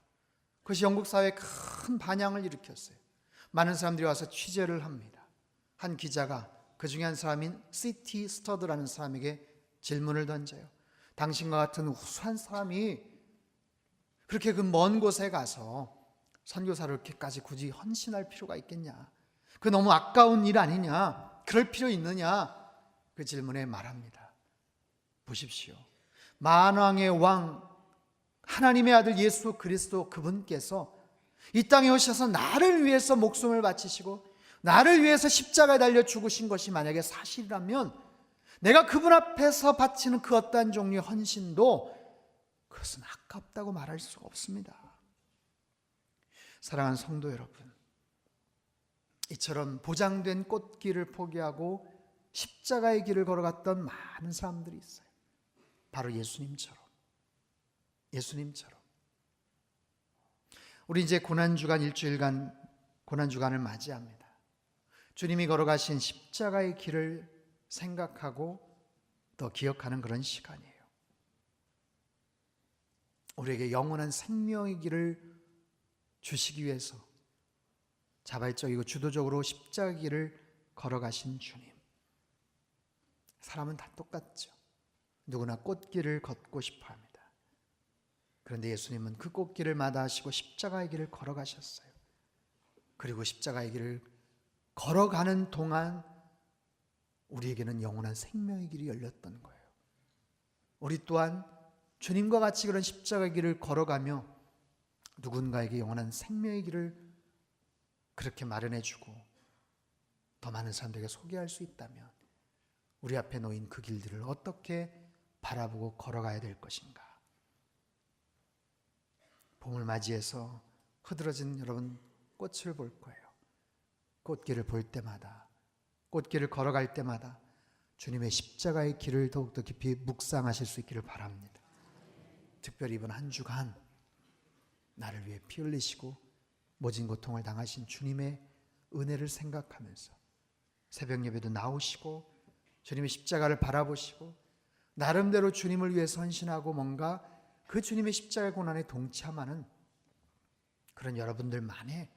그것이 영국 사회에 큰 반향을 일으켰어요. 많은 사람들이 와서 취재를 합니다. 한 기자가 그 중에 한 사람인 시티 스터드라는 사람에게 질문을 던져요. 당신과 같은 우수한 사람이 그렇게 그 먼 곳에 가서 선교사를 이렇게까지 굳이 헌신할 필요가 있겠냐? 그 너무 아까운 일 아니냐? 그럴 필요 있느냐? 그 질문에 말합니다. 보십시오. 만왕의 왕 하나님의 아들 예수 그리스도 그분께서 이 땅에 오셔서 나를 위해서 목숨을 바치시고 나를 위해서 십자가에 달려 죽으신 것이 만약에 사실이라면 내가 그분 앞에서 바치는 그 어떠한 종류의 헌신도 그것은 아깝다고 말할 수가 없습니다. 사랑하는 성도 여러분, 이처럼 보장된 꽃길을 포기하고 십자가의 길을 걸어갔던 많은 사람들이 있어요. 바로 예수님처럼. 우리 이제 고난주간 일주일간 고난주간을 맞이합니다. 주님이 걸어가신 십자가의 길을 생각하고 더 기억하는 그런 시간이에요. 우리에게 영원한 생명의 길을 주시기 위해서 자발적이고 주도적으로 십자가 길을 걸어가신 주님. 사람은 다 똑같죠. 누구나 꽃길을 걷고 싶어 합니다. 그런데 예수님은 그 꽃길을 마다하시고 십자가의 길을 걸어가셨어요. 그리고 십자가의 길을 걸어가는 동안 우리에게는 영원한 생명의 길이 열렸던 거예요. 우리 또한 주님과 같이 그런 십자가의 길을 걸어가며 누군가에게 영원한 생명의 길을 그렇게 마련해주고 더 많은 사람들에게 소개할 수 있다면 우리 앞에 놓인 그 길들을 어떻게 바라보고 걸어가야 될 것인가. 봄을 맞이해서 흐드러진 여러분 꽃을 볼 거예요. 꽃길을 볼 때마다, 꽃길을 걸어갈 때마다 주님의 십자가의 길을 더욱더 깊이 묵상하실 수 있기를 바랍니다. 특별히 이번 한 주간 나를 위해 피 흘리시고 모진 고통을 당하신 주님의 은혜를 생각하면서 새벽 예배도 나오시고 주님의 십자가를 바라보시고 나름대로 주님을 위해서 헌신하고 뭔가 그 주님의 십자가의 고난에 동참하는 그런 여러분들만의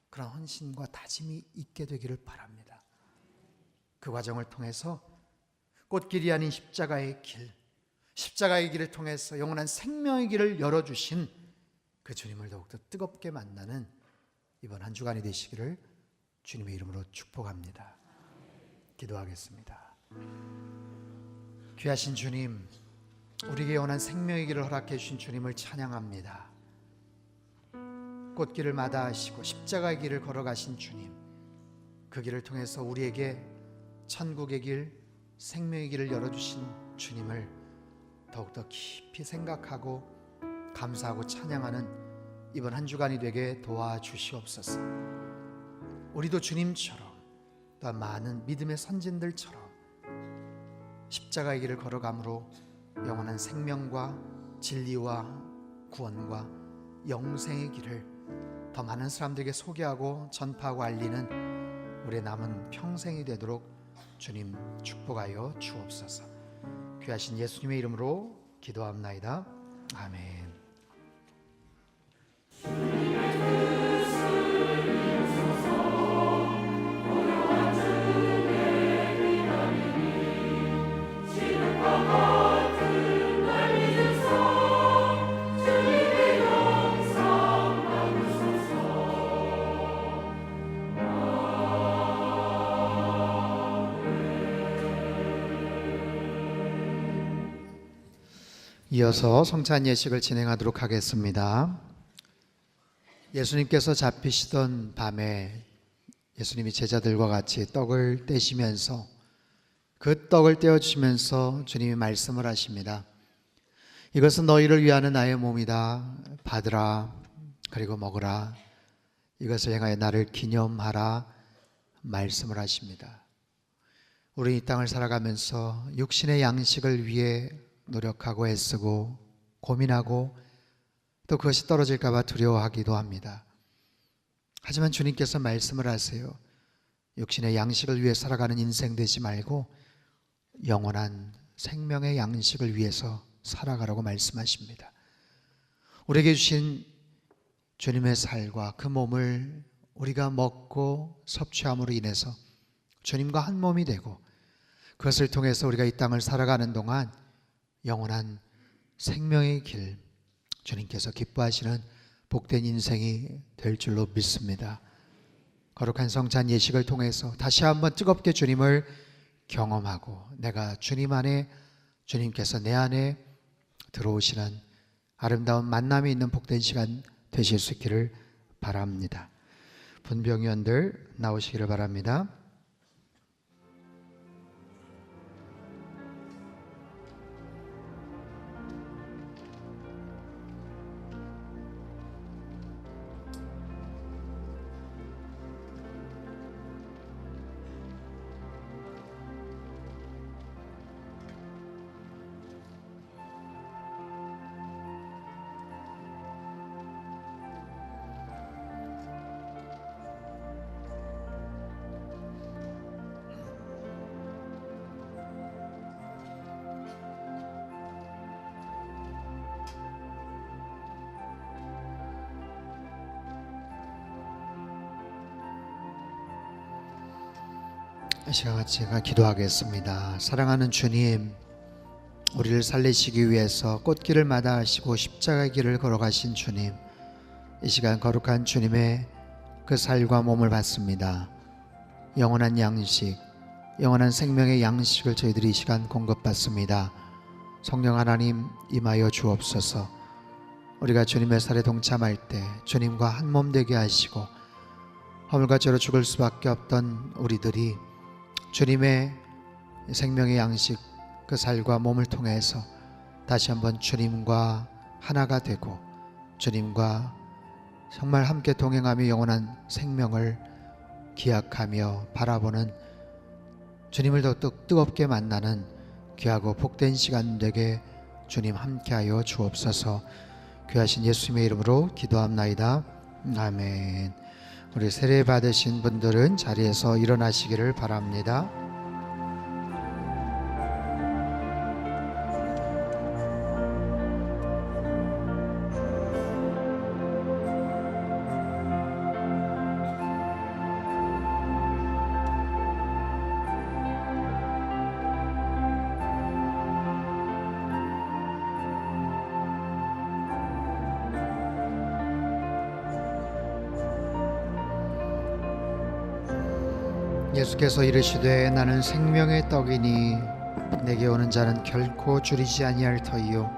그런 헌신과 다짐이 있게 되기를 바랍니다. 그 과정을 통해서 꽃길이 아닌 십자가의 길, 십자가의 길을 통해서 영원한 생명의 길을 열어주신 그 주님을 더욱더 뜨겁게 만나는 이번 한 주간이 되시기를 주님의 이름으로 축복합니다. 기도하겠습니다. 귀하신 주님, 우리에게 영원한 생명의 길을 허락해 주신 주님을 찬양합니다. 꽃길을 마다하시고 십자가의 길을 걸어가신 주님, 그 길을 통해서 우리에게 천국의 길, 생명의 길을 열어주신 주님을 더욱더 깊이 생각하고 감사하고 찬양하는 이번 한 주간이 되게 도와주시옵소서. 우리도 주님처럼 또한 많은 믿음의 선진들처럼 십자가의 길을 걸어감으로 영원한 생명과 진리와 구원과 영생의 길을 더 많은 사람들에게 소개하고 전파하고 알리는 우리의 남은 평생이 되도록 주님 축복하여 주옵소서. 귀하신 예수님의 이름으로 기도합나이다. 아멘. 이어서 성찬 예식을 진행하도록 하겠습니다. 예수님께서 잡히시던 밤에 예수님이 제자들과 같이 떡을 떼시면서 그 떡을 떼어주시면서 주님이 말씀을 하십니다. 이것은 너희를 위하는 나의 몸이다. 받으라. 그리고 먹으라. 이것을 행하여 나를 기념하라. 말씀을 하십니다. 우리 이 땅을 살아가면서 육신의 양식을 위해 노력하고 애쓰고 고민하고 또 그것이 떨어질까 봐 두려워하기도 합니다. 하지만 주님께서 말씀을 하세요. 육신의 양식을 위해 살아가는 인생 되지 말고 영원한 생명의 양식을 위해서 살아가라고 말씀하십니다. 우리에게 주신 주님의 살과 그 몸을 우리가 먹고 섭취함으로 인해서 주님과 한 몸이 되고 그것을 통해서 우리가 이 땅을 살아가는 동안 영원한 생명의 길, 주님께서 기뻐하시는 복된 인생이 될 줄로 믿습니다. 거룩한 성찬 예식을 통해서 다시 한번 뜨겁게 주님을 경험하고 내가 주님 안에, 주님께서 내 안에 들어오시는 아름다운 만남이 있는 복된 시간 되실 수 있기를 바랍니다. 분병위원들 나오시기를 바랍니다. 이 시간 같이 제가 기도하겠습니다. 사랑하는 주님, 우리를 살리시기 위해서 꽃길을 마다하시고 십자가의 길을 걸어가신 주님, 이 시간 거룩한 주님의 그 살과 몸을 받습니다. 영원한 양식, 영원한 생명의 양식을 저희들이 이 시간 공급받습니다. 성령 하나님 임하여 주옵소서. 우리가 주님의 살에 동참할 때 주님과 한 몸 되게 하시고 허물과 죄로 죽을 수밖에 없던 우리들이 주님의 생명의 양식 그 살과 몸을 통해서 다시 한번 주님과 하나가 되고 주님과 정말 함께 동행하며 영원한 생명을 기약하며 바라보는 주님을 더 뜨겁게 만나는 귀하고 복된 시간 되게 주님 함께하여 주옵소서. 귀하신 예수님의 이름으로 기도합나이다. 아멘. 우리 세례 받으신 분들은 자리에서 일어나시기를 바랍니다. 예수께서 이르시되 나는 생명의 떡이니 내게 오는 자는 결코 줄이지 아니할 터이요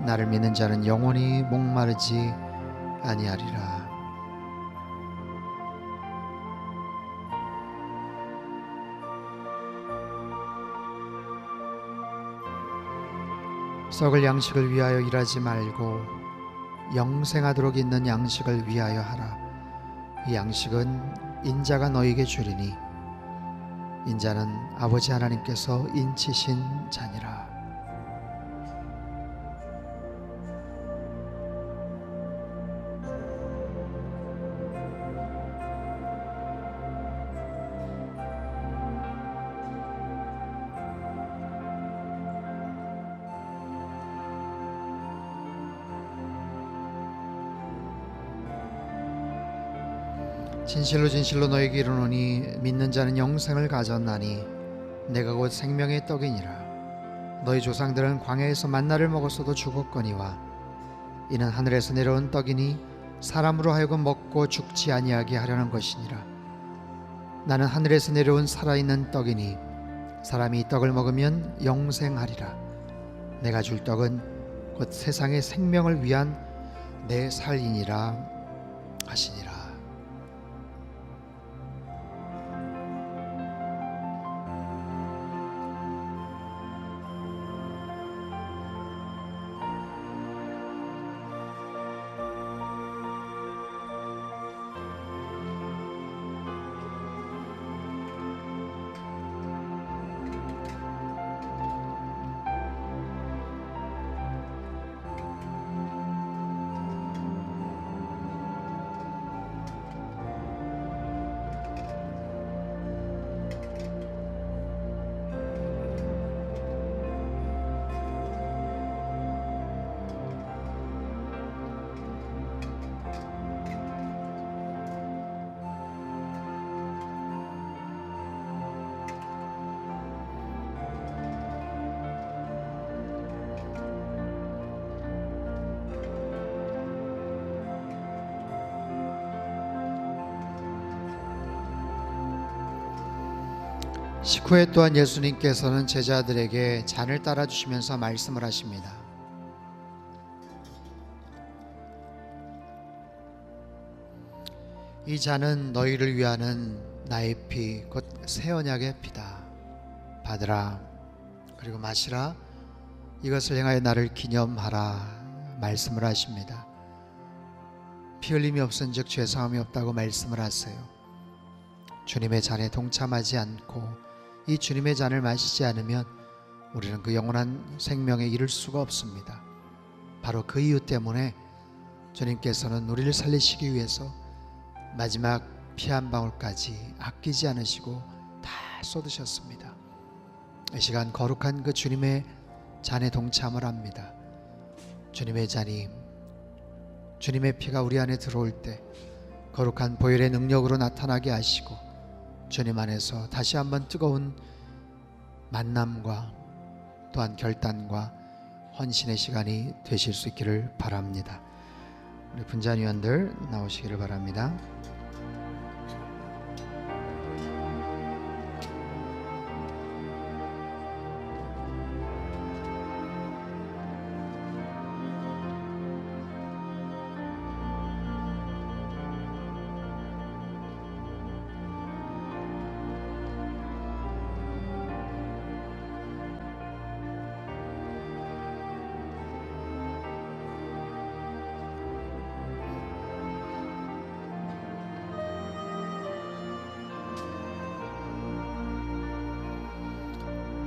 나를 믿는 자는 영원히 목마르지 아니하리라. 썩을 양식을 위하여 일하지 말고 영생하도록 있는 양식을 위하여 하라. 이 양식은 인자가 너에게 주리니 인자는 아버지 하나님께서 인치신 자니라. 진실로 진실로 너에게 이르노니 믿는 자는 영생을 가졌나니 내가 곧 생명의 떡이니라. 너희 조상들은 광야에서 만나를 먹었어도 죽었거니와 이는 하늘에서 내려온 떡이니 사람으로 하여금 먹고 죽지 아니하게 하려는 것이니라. 나는 하늘에서 내려온 살아있는 떡이니 사람이 이 떡을 먹으면 영생하리라. 내가 줄 떡은 곧 세상의 생명을 위한 내 살이니라 하시니라. 식후에 또한 예수님께서는 제자들에게 잔을 따라주시면서 말씀을 하십니다. 이 잔은 너희를 위하는 나의 피 곧 새 언약의 피다. 받으라. 그리고 마시라. 이것을 행하여 나를 기념하라 말씀을 하십니다. 피 흘림이 없은즉 죄사함이 없다고 말씀을 하세요. 주님의 잔에 동참하지 않고 이 주님의 잔을 마시지 않으면 우리는 그 영원한 생명에 이를 수가 없습니다. 바로 그 이유 때문에 주님께서는 우리를 살리시기 위해서 마지막 피 한 방울까지 아끼지 않으시고 다 쏟으셨습니다. 이 시간 거룩한 그 주님의 잔에 동참을 합니다. 주님의 잔이, 주님의 피가 우리 안에 들어올 때 거룩한 보혈의 능력으로 나타나게 하시고 주님 안에서 다시 한번 뜨거운 만남과 또한 결단과 헌신의 시간이 되실 수 있기를 바랍니다. 우리 분잔위원들 나오시기를 바랍니다.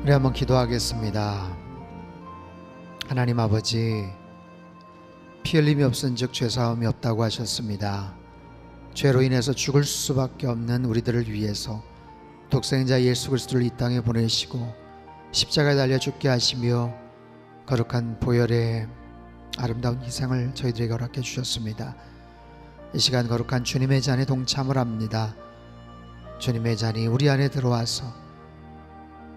우리 한번 기도하겠습니다. 하나님 아버지, 피 흘림이 없은즉 죄사함이 없다고 하셨습니다. 죄로 인해서 죽을 수밖에 없는 우리들을 위해서 독생자 예수 그리스도를 이 땅에 보내시고 십자가에 달려 죽게 하시며 거룩한 보혈의 아름다운 희생을 저희들에게 허락해 주셨습니다. 이 시간 거룩한 주님의 잔에 동참을 합니다. 주님의 잔이 우리 안에 들어와서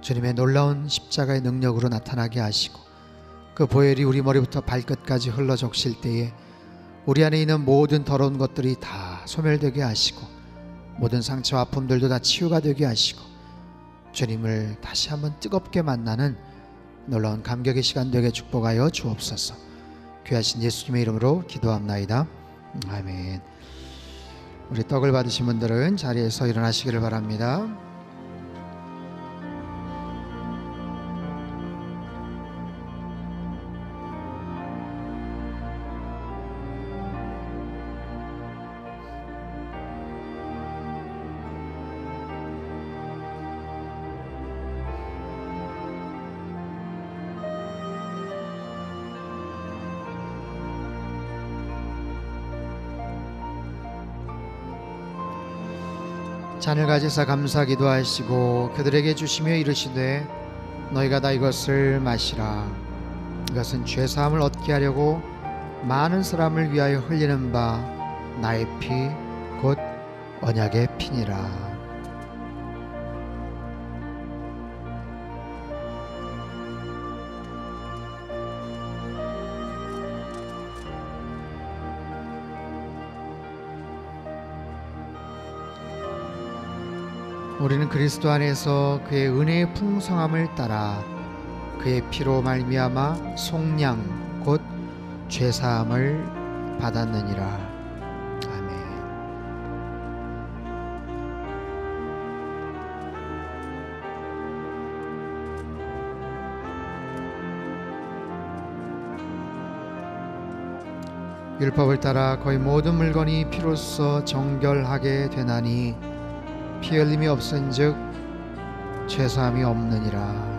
주님의 놀라운 십자가의 능력으로 나타나게 하시고 그 보혈이 우리 머리부터 발끝까지 흘러 적실 때에 우리 안에 있는 모든 더러운 것들이 다 소멸되게 하시고 모든 상처와 아픔들도 다 치유가 되게 하시고 주님을 다시 한번 뜨겁게 만나는 놀라운 감격의 시간 되게 축복하여 주옵소서. 귀하신 예수님의 이름으로 기도합나이다. 아멘. 우리 떡을 받으신 분들은 자리에서 일어나시기를 바랍니다. 잔을 가지사 감사 기도하시고 그들에게 주시며 이르시되 너희가 다 이것을 마시라. 이것은 죄사함을 얻게 하려고 많은 사람을 위하여 흘리는 바 나의 피 곧 언약의 피니라. 우리는 그리스도 안에서 그의 은혜의 풍성함을 따라 그의 피로 말미암아 속량 곧 죄사함을 받았느니라. 아멘. 율법을 따라 거의 모든 물건이 피로써 정결하게 되나니 피 흘림이 없은즉 죄사함이 없느니라.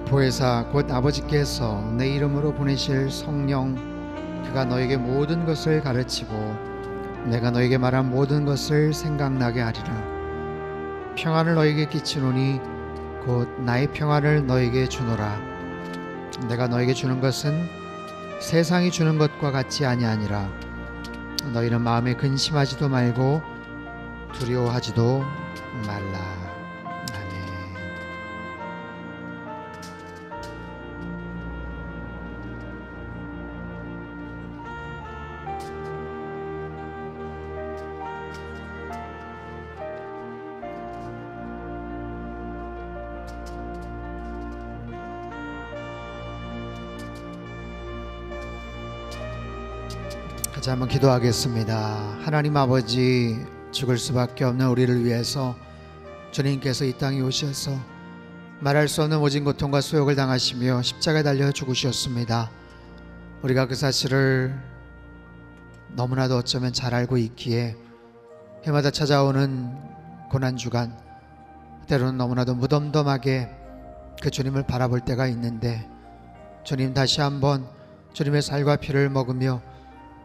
보혜사 곧 아버지께서 내 이름으로 보내실 성령 그가 너에게 모든 것을 가르치고 내가 너에게 말한 모든 것을 생각나게 하리라. 평안을 너에게 끼치노니 곧 나의 평안을 너에게 주노라. 내가 너에게 주는 것은 세상이 주는 것과 같이 아니하니라. 너희는 마음에 근심하지도 말고 두려워하지도 말라. 같이 한번 기도하겠습니다. 하나님 아버지, 죽을 수밖에 없는 우리를 위해서 주님께서 이 땅에 오셔서 말할 수 없는 모진 고통과 수욕을 당하시며 십자가에 달려 죽으셨습니다. 우리가 그 사실을 너무나도 어쩌면 잘 알고 있기에 해마다 찾아오는 고난주간, 때로는 너무나도 무덤덤하게 그 주님을 바라볼 때가 있는데, 주님 다시 한번 주님의 살과 피를 먹으며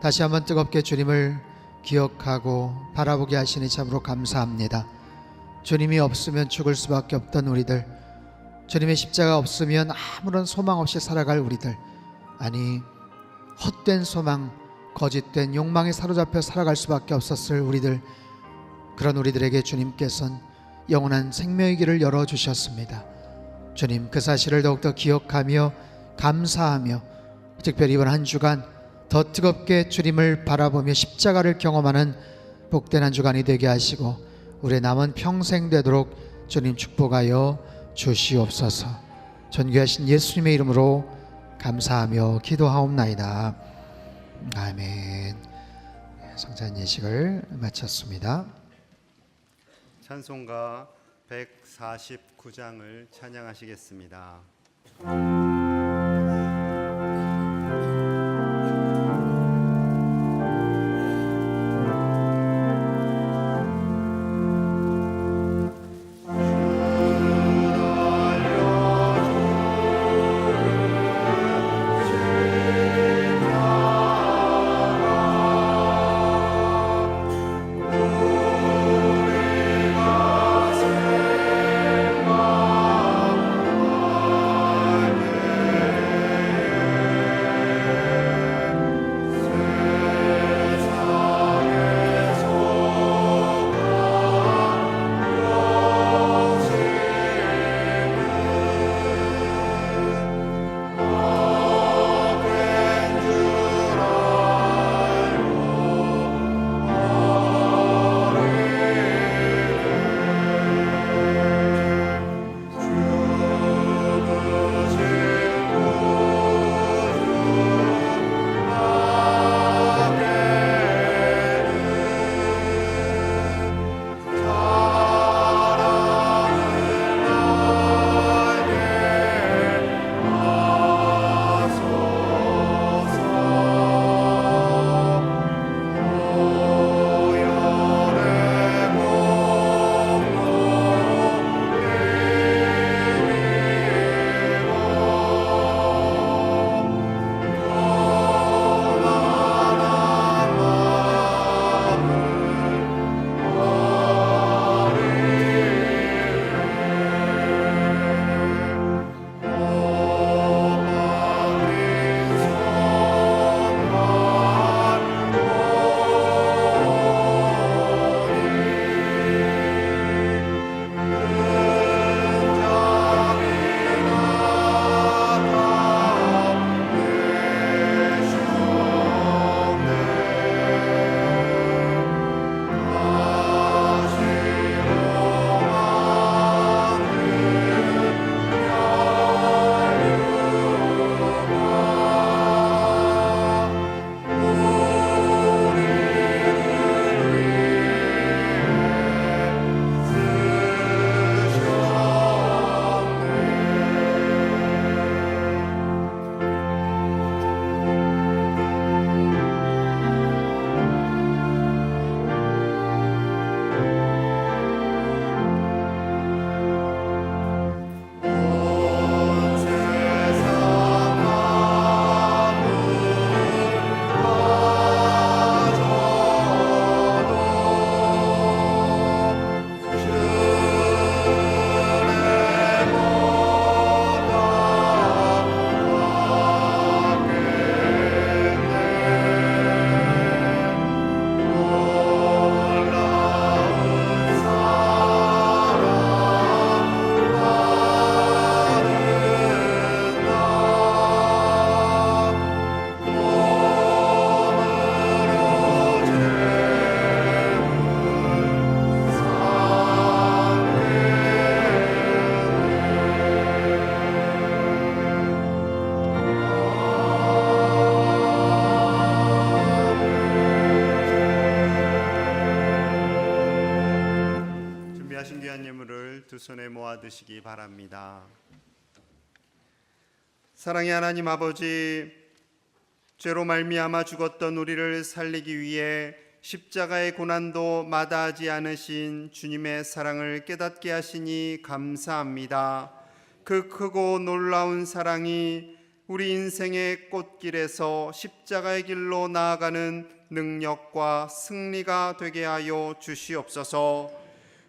다시 한번 뜨겁게 주님을 기억하고 바라보게 하시니 참으로 감사합니다. 주님이 없으면 죽을 수밖에 없던 우리들, 주님의 십자가 없으면 아무런 소망 없이 살아갈 우리들, 아니 헛된 소망, 거짓된 욕망에 사로잡혀 살아갈 수밖에 없었을 우리들, 그런 우리들에게 주님께서는 영원한 생명의 길을 열어주셨습니다. 주님, 그 사실을 더욱더 기억하며 감사하며 특별히 이번 한 주간 더 뜨겁게 주님을 바라보며 십자가를 경험하는 복된 한 주간이 되게 하시고 우리의 남은 평생 되도록 주님 축복하여 주시옵소서. 존귀하신 예수님의 이름으로 감사하며 기도하옵나이다. 아멘. 성찬 예식을 마쳤습니다. 찬송가 149장을 찬양하시겠습니다. 우리가 예물을 두 손에 모아 드시기 바랍니다. 사랑의 하나님 아버지, 죄로 말미암아 죽었던 우리를 살리기 위해 십자가의 고난도 마다하지 않으신 주님의 사랑을 깨닫게 하시니 감사합니다. 그 크고 놀라운 사랑이 우리 인생의 꽃길에서 십자가의 길로 나아가는 능력과 승리가 되게 하여 주시옵소서.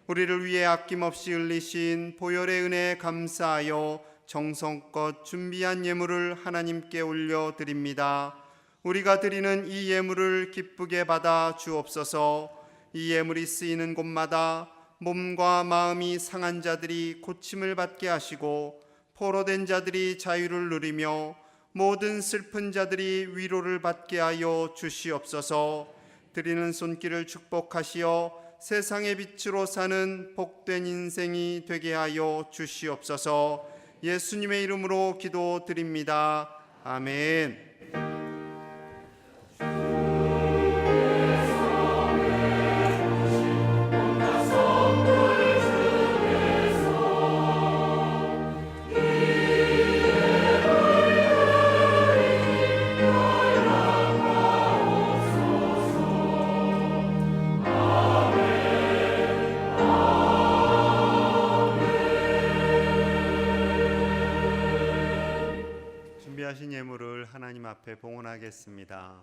우리를 위해 아낌없이 흘리신 보혈의 은혜에 감사하여 정성껏 준비한 예물을 하나님께 올려드립니다. 우리가 드리는 이 예물을 기쁘게 받아 주옵소서. 이 예물이 쓰이는 곳마다 몸과 마음이 상한 자들이 고침을 받게 하시고, 포로된 자들이 자유를 누리며 모든 슬픈 자들이 위로를 받게 하여 주시옵소서. 드리는 손길을 축복하시어 세상의 빛으로 사는 복된 인생이 되게 하여 주시옵소서. 예수님의 이름으로 기도드립니다. 아멘. 준비하신 예물을 하나님 앞에 봉헌하겠습니다.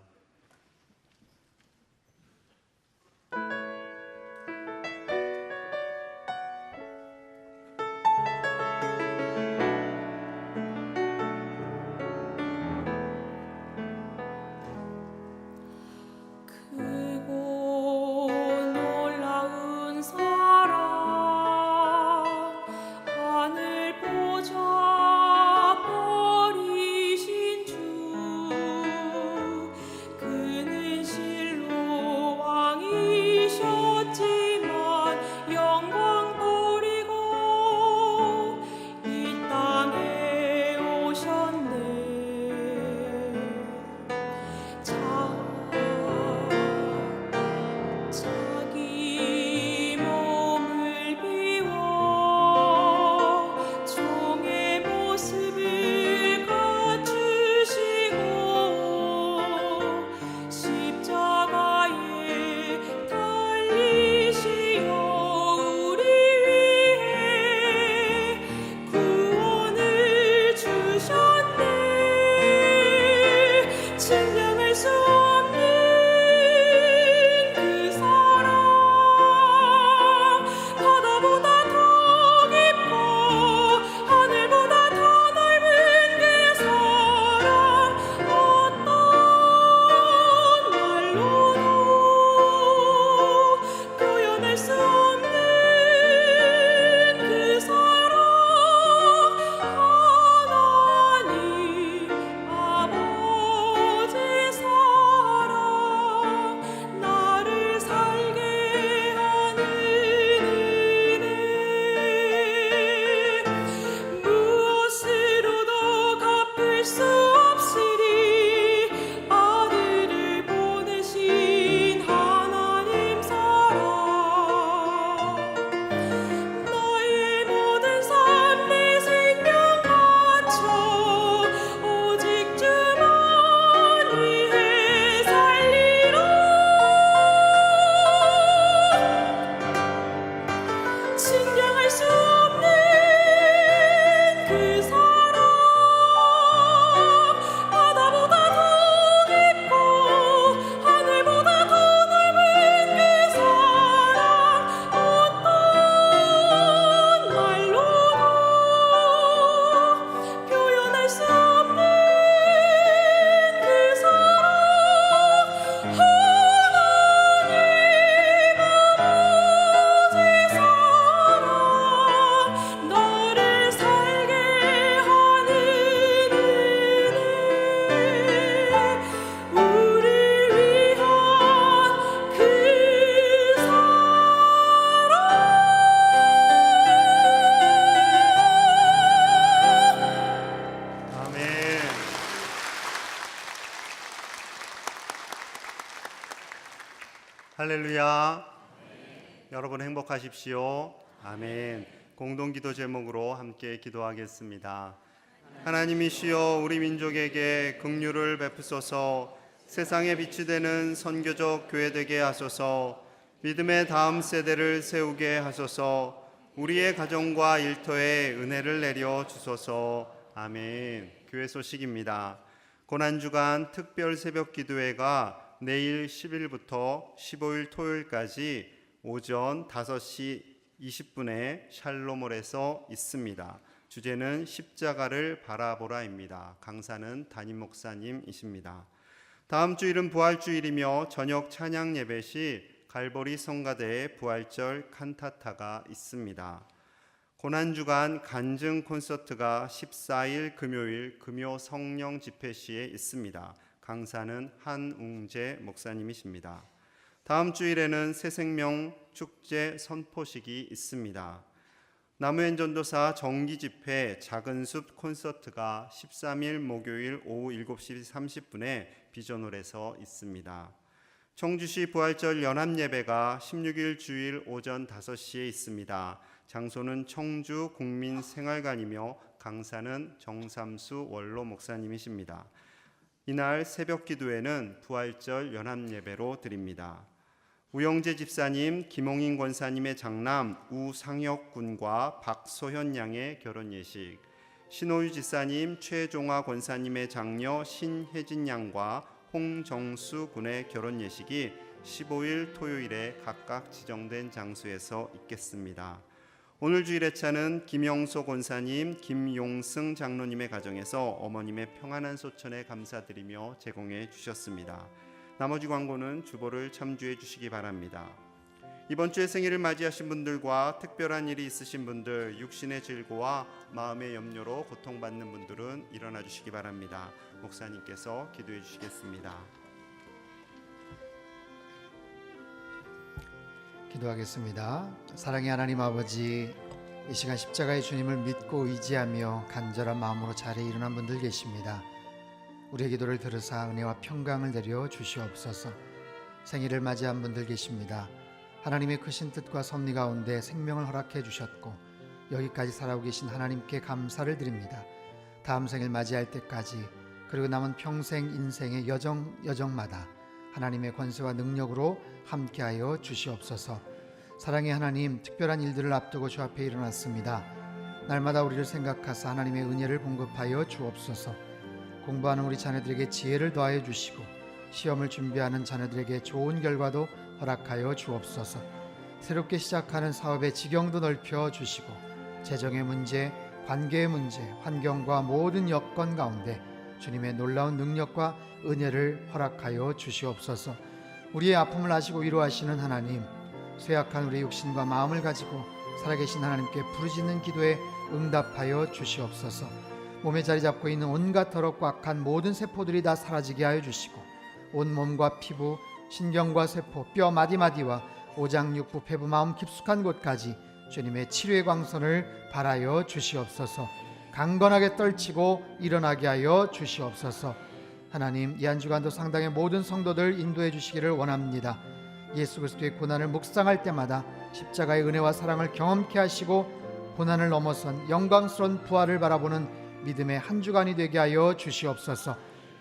크고 놀라운 사랑, 하늘 보좌 버리신 주, 그는 실로 왕이셨지만 영광 버리고 이 땅에 오셨네. 자기 몸을 비워 종의 모습을 갖추시고 십자가에 달리시어 우리 위해 구원을 주셨네. 측량할 수 없는 그 사랑, 바다보다 더 깊고 하늘보다 더 넓은 그 사랑, 어떤 말로도 표현할 수 없는 그 사랑, 하나님 아버지 사랑, 나를 살게 하는 은혜, 무엇으로도 갚을 수 없으리. 아들을 보내신 하나님 사랑, 나의 모든 삶 내 생명 바쳐 오직 주만 위해 살리라. 측량할 수 없는 그 사랑, 바다보다 더 깊고 하늘보다 더 넓은 그 사랑, 어떤 말로도 표현할 수 없는 그 사랑, 하나님 아버지 사랑, 나를 살게 하는 은혜, 우리 위한 그 아멘. 할렐루야. 여러분 행복하십시오. 아멘. 공동기도 제목으로 함께 기도하겠습니다. 하나님이시여 우리 민족에게 긍휼을 베푸소서. 세상에 빛이 되는 선교적 교회 되게 하소서. 믿음의 다음 세대를 세우게 하소서. 우리의 가정과 일터에 은혜를 내려 주소서. 아멘. 교회 소식입니다. 고난주간 특별 새벽 기도회가 내일 10일부터 15일 토요일까지 오전 5시 20분에 샬롬홀에서 있습니다. 주제는 십자가를 바라보라입니다. 강사는 담임 목사님이십니다. 다음 주일은 부활주일이며 저녁 찬양 예배 시 갈보리 성가대의 부활절 칸타타가 있습니다. 고난주간 간증 콘서트가 14일 금요일 금요 성령 집회 시에 있습니다. 강사는 한웅재 목사님이십니다. 다음 주일에는 새생명 축제 선포식이 있습니다. 남우현 전도사 정기 집회 작은 숲 콘서트가 13일 목요일 오후 7시 30분에 비전홀에서 있습니다. 청주시 부활절 연합예배가 16일 주일 오전 5시에 있습니다. 장소는 청주 국민생활관이며 강사는 정삼수 원로 목사님이십니다. 이날 새벽 기도회는 부활절 연합예배로 드립니다. 우영재 집사님, 김홍인 권사님의 장남 우상혁 군과 박소현 양의 결혼 예식, 신호유 집사님, 최종화 권사님의 장녀 신혜진 양과 홍정수 군의 결혼 예식이 15일 토요일에 각각 지정된 장소에서 있겠습니다. 오늘 주일 회차는 김영소 권사님, 김용승 장로님의 가정에서 어머님의 평안한 소천에 감사드리며 제공해 주셨습니다. 나머지 광고는 주보를 참조해 주시기 바랍니다. 이번 주에 생일을 맞이하신 분들과 특별한 일이 있으신 분들, 육신의 질고와 마음의 염려로 고통받는 분들은 일어나 주시기 바랍니다. 목사님께서 기도해 주시겠습니다. 기도하겠습니다. 사랑의 하나님 아버지, 이 시간 십자가의 주님을 믿고 의지하며 간절한 마음으로 자리에 일어난 분들 계십니다. 우리의 기도를 들으사 은혜와 평강을 내려 주시옵소서. 생일을 맞이한 분들 계십니다. 하나님의 크신 뜻과 섭리 가운데 생명을 허락해 주셨고 여기까지 살아오고 계신 하나님께 감사를 드립니다. 다음 생일 맞이할 때까지 그리고 남은 평생 인생의 여정마다 하나님의 권세와 능력으로 함께하여 주시옵소서. 사랑의 하나님, 특별한 일들을 앞두고 주 앞에 일어났습니다. 날마다 우리를 생각하사 하나님의 은혜를 공급하여 주옵소서. 공부하는 우리 자녀들에게 지혜를 더하여 주시고 시험을 준비하는 자녀들에게 좋은 결과도 허락하여 주옵소서. 새롭게 시작하는 사업의 지경도 넓혀 주시고 재정의 문제, 관계의 문제, 환경과 모든 여건 가운데 주님의 놀라운 능력과 은혜를 허락하여 주시옵소서. 우리의 아픔을 아시고 위로하시는 하나님, 쇠약한 우리의 육신과 마음을 가지고 살아계신 하나님께 부르짖는 기도에 응답하여 주시옵소서. 몸에 자리 잡고 있는 온갖 더럽고 악한 모든 세포들이 다 사라지게 하여 주시고 온몸과 피부, 신경과 세포, 뼈 마디마디와 오장육부, 폐부, 마음 깊숙한 곳까지 주님의 치료의 광선을 발하여 주시옵소서. 강건하게 떨치고 일어나게 하여 주시옵소서. 하나님, 이 한 주간도 상당의 모든 성도들 인도해 주시기를 원합니다. 예수 그리스도의 고난을 묵상할 때마다 십자가의 은혜와 사랑을 경험케 하시고 고난을 넘어선 영광스러운 부활을 바라보는 믿음의 한 주간이 되게 하여 주시옵소서.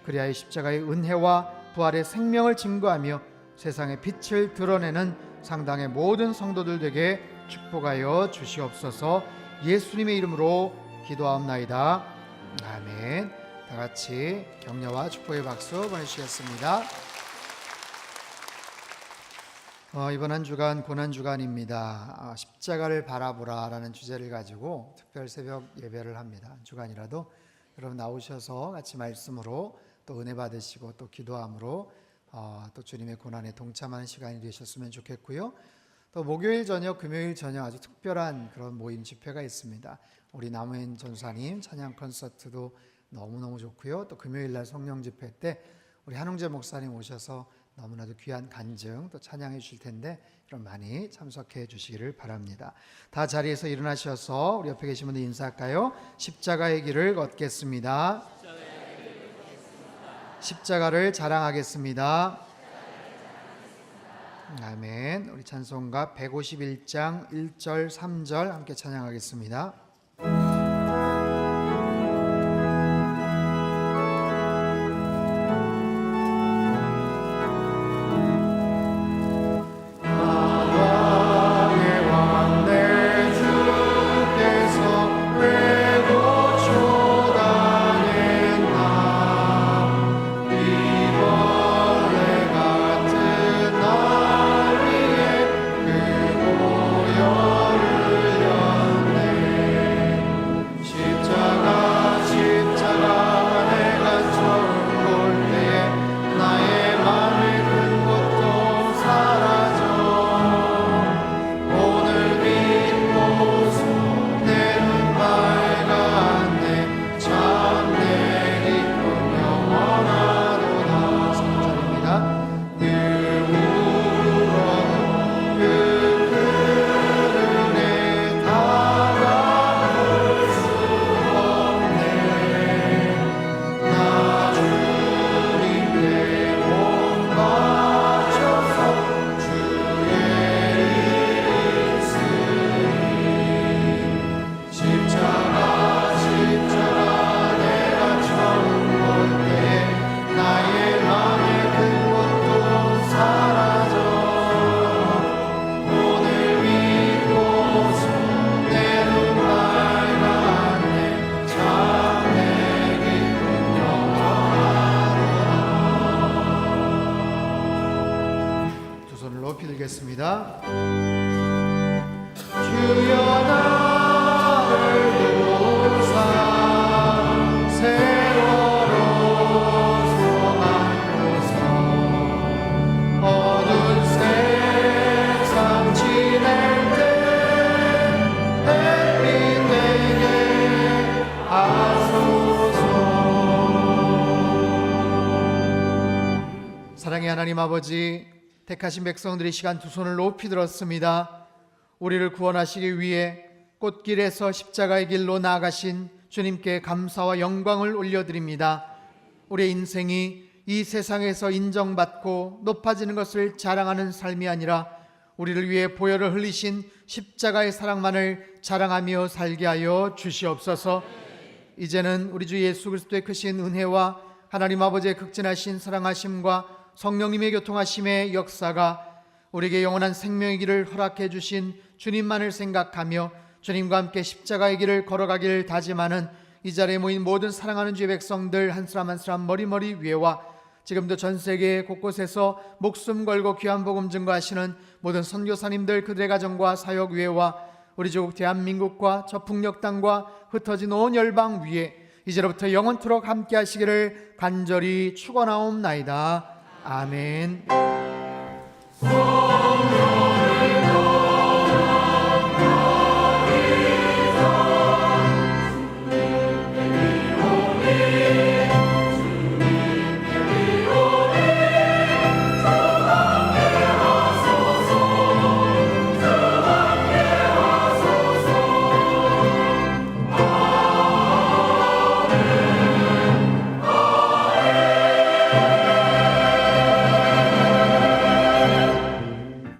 그리하여 십자가의 은혜와 부활의 생명을 증거하며 세상의 빛을 드러내는 상당의 모든 성도들 되게 축복하여 주시옵소서. 예수님의 이름으로 기도하옵나이다. 아멘. 다 같이 격려와 축복의 박수 보내주시겠습니다. 이번 한 주간 고난주간입니다. 십자가를 바라보라라는 주제를 가지고 특별 새벽 예배를 합니다. 한 주간이라도 여러분 나오셔서 같이 말씀으로 또 은혜 받으시고 또 기도함으로 또 주님의 고난에 동참하는 시간이 되셨으면 좋겠고요. 또 목요일 저녁, 금요일 저녁 아주 특별한 그런 모임 집회가 있습니다. 우리 남우현 전사님 찬양 콘서트도 너무너무 좋고요. 또 금요일 날 성령 집회 때 우리 한웅재 목사님 오셔서 너무나도 귀한 간증 또 찬양해 주실 텐데 여러분 많이 참석해 주시기를 바랍니다. 다 자리에서 일어나셔서 우리 옆에 계신 분들 인사할까요? 십자가의 길을 걷겠습니다. 십자가를 자랑하겠습니다. 아멘. 우리 찬송가 151장 1절 3절 함께 찬양하겠습니다. 드리겠습니다. 주여 나를 도우사 세월호 소망고서 어두운 세상 지낼 때 햇빛 내게 하소서. 사랑의 하나님 아버지, 택하신 백성들이 시간 두 손을 높이 들었습니다. 우리를 구원하시기 위해 꽃길에서 십자가의 길로 나아가신 주님께 감사와 영광을 올려드립니다. 우리의 인생이 이 세상에서 인정받고 높아지는 것을 자랑하는 삶이 아니라 우리를 위해 보혈을 흘리신 십자가의 사랑만을 자랑하며 살게 하여 주시옵소서. 이제는 우리 주 예수 그리스도의 크신 은혜와 하나님 아버지의 극진하신 사랑하심과 성령님의 교통하심의 역사가 우리에게 영원한 생명의 길을 허락해 주신 주님만을 생각하며 주님과 함께 십자가의 길을 걸어가길 다짐하는 이 자리에 모인 모든 사랑하는 주의 백성들 한 사람 한 사람 머리머리 위에와 지금도 전 세계 곳곳에서 목숨 걸고 귀한 복음 증거하시는 모든 선교사님들 그들의 가정과 사역 위에와 우리 조국 대한민국과 저 북녘 땅과 흩어진 온 열방 위에 이제로부터 영원토록 함께 하시기를 간절히 축원하옵나이다. 아멘.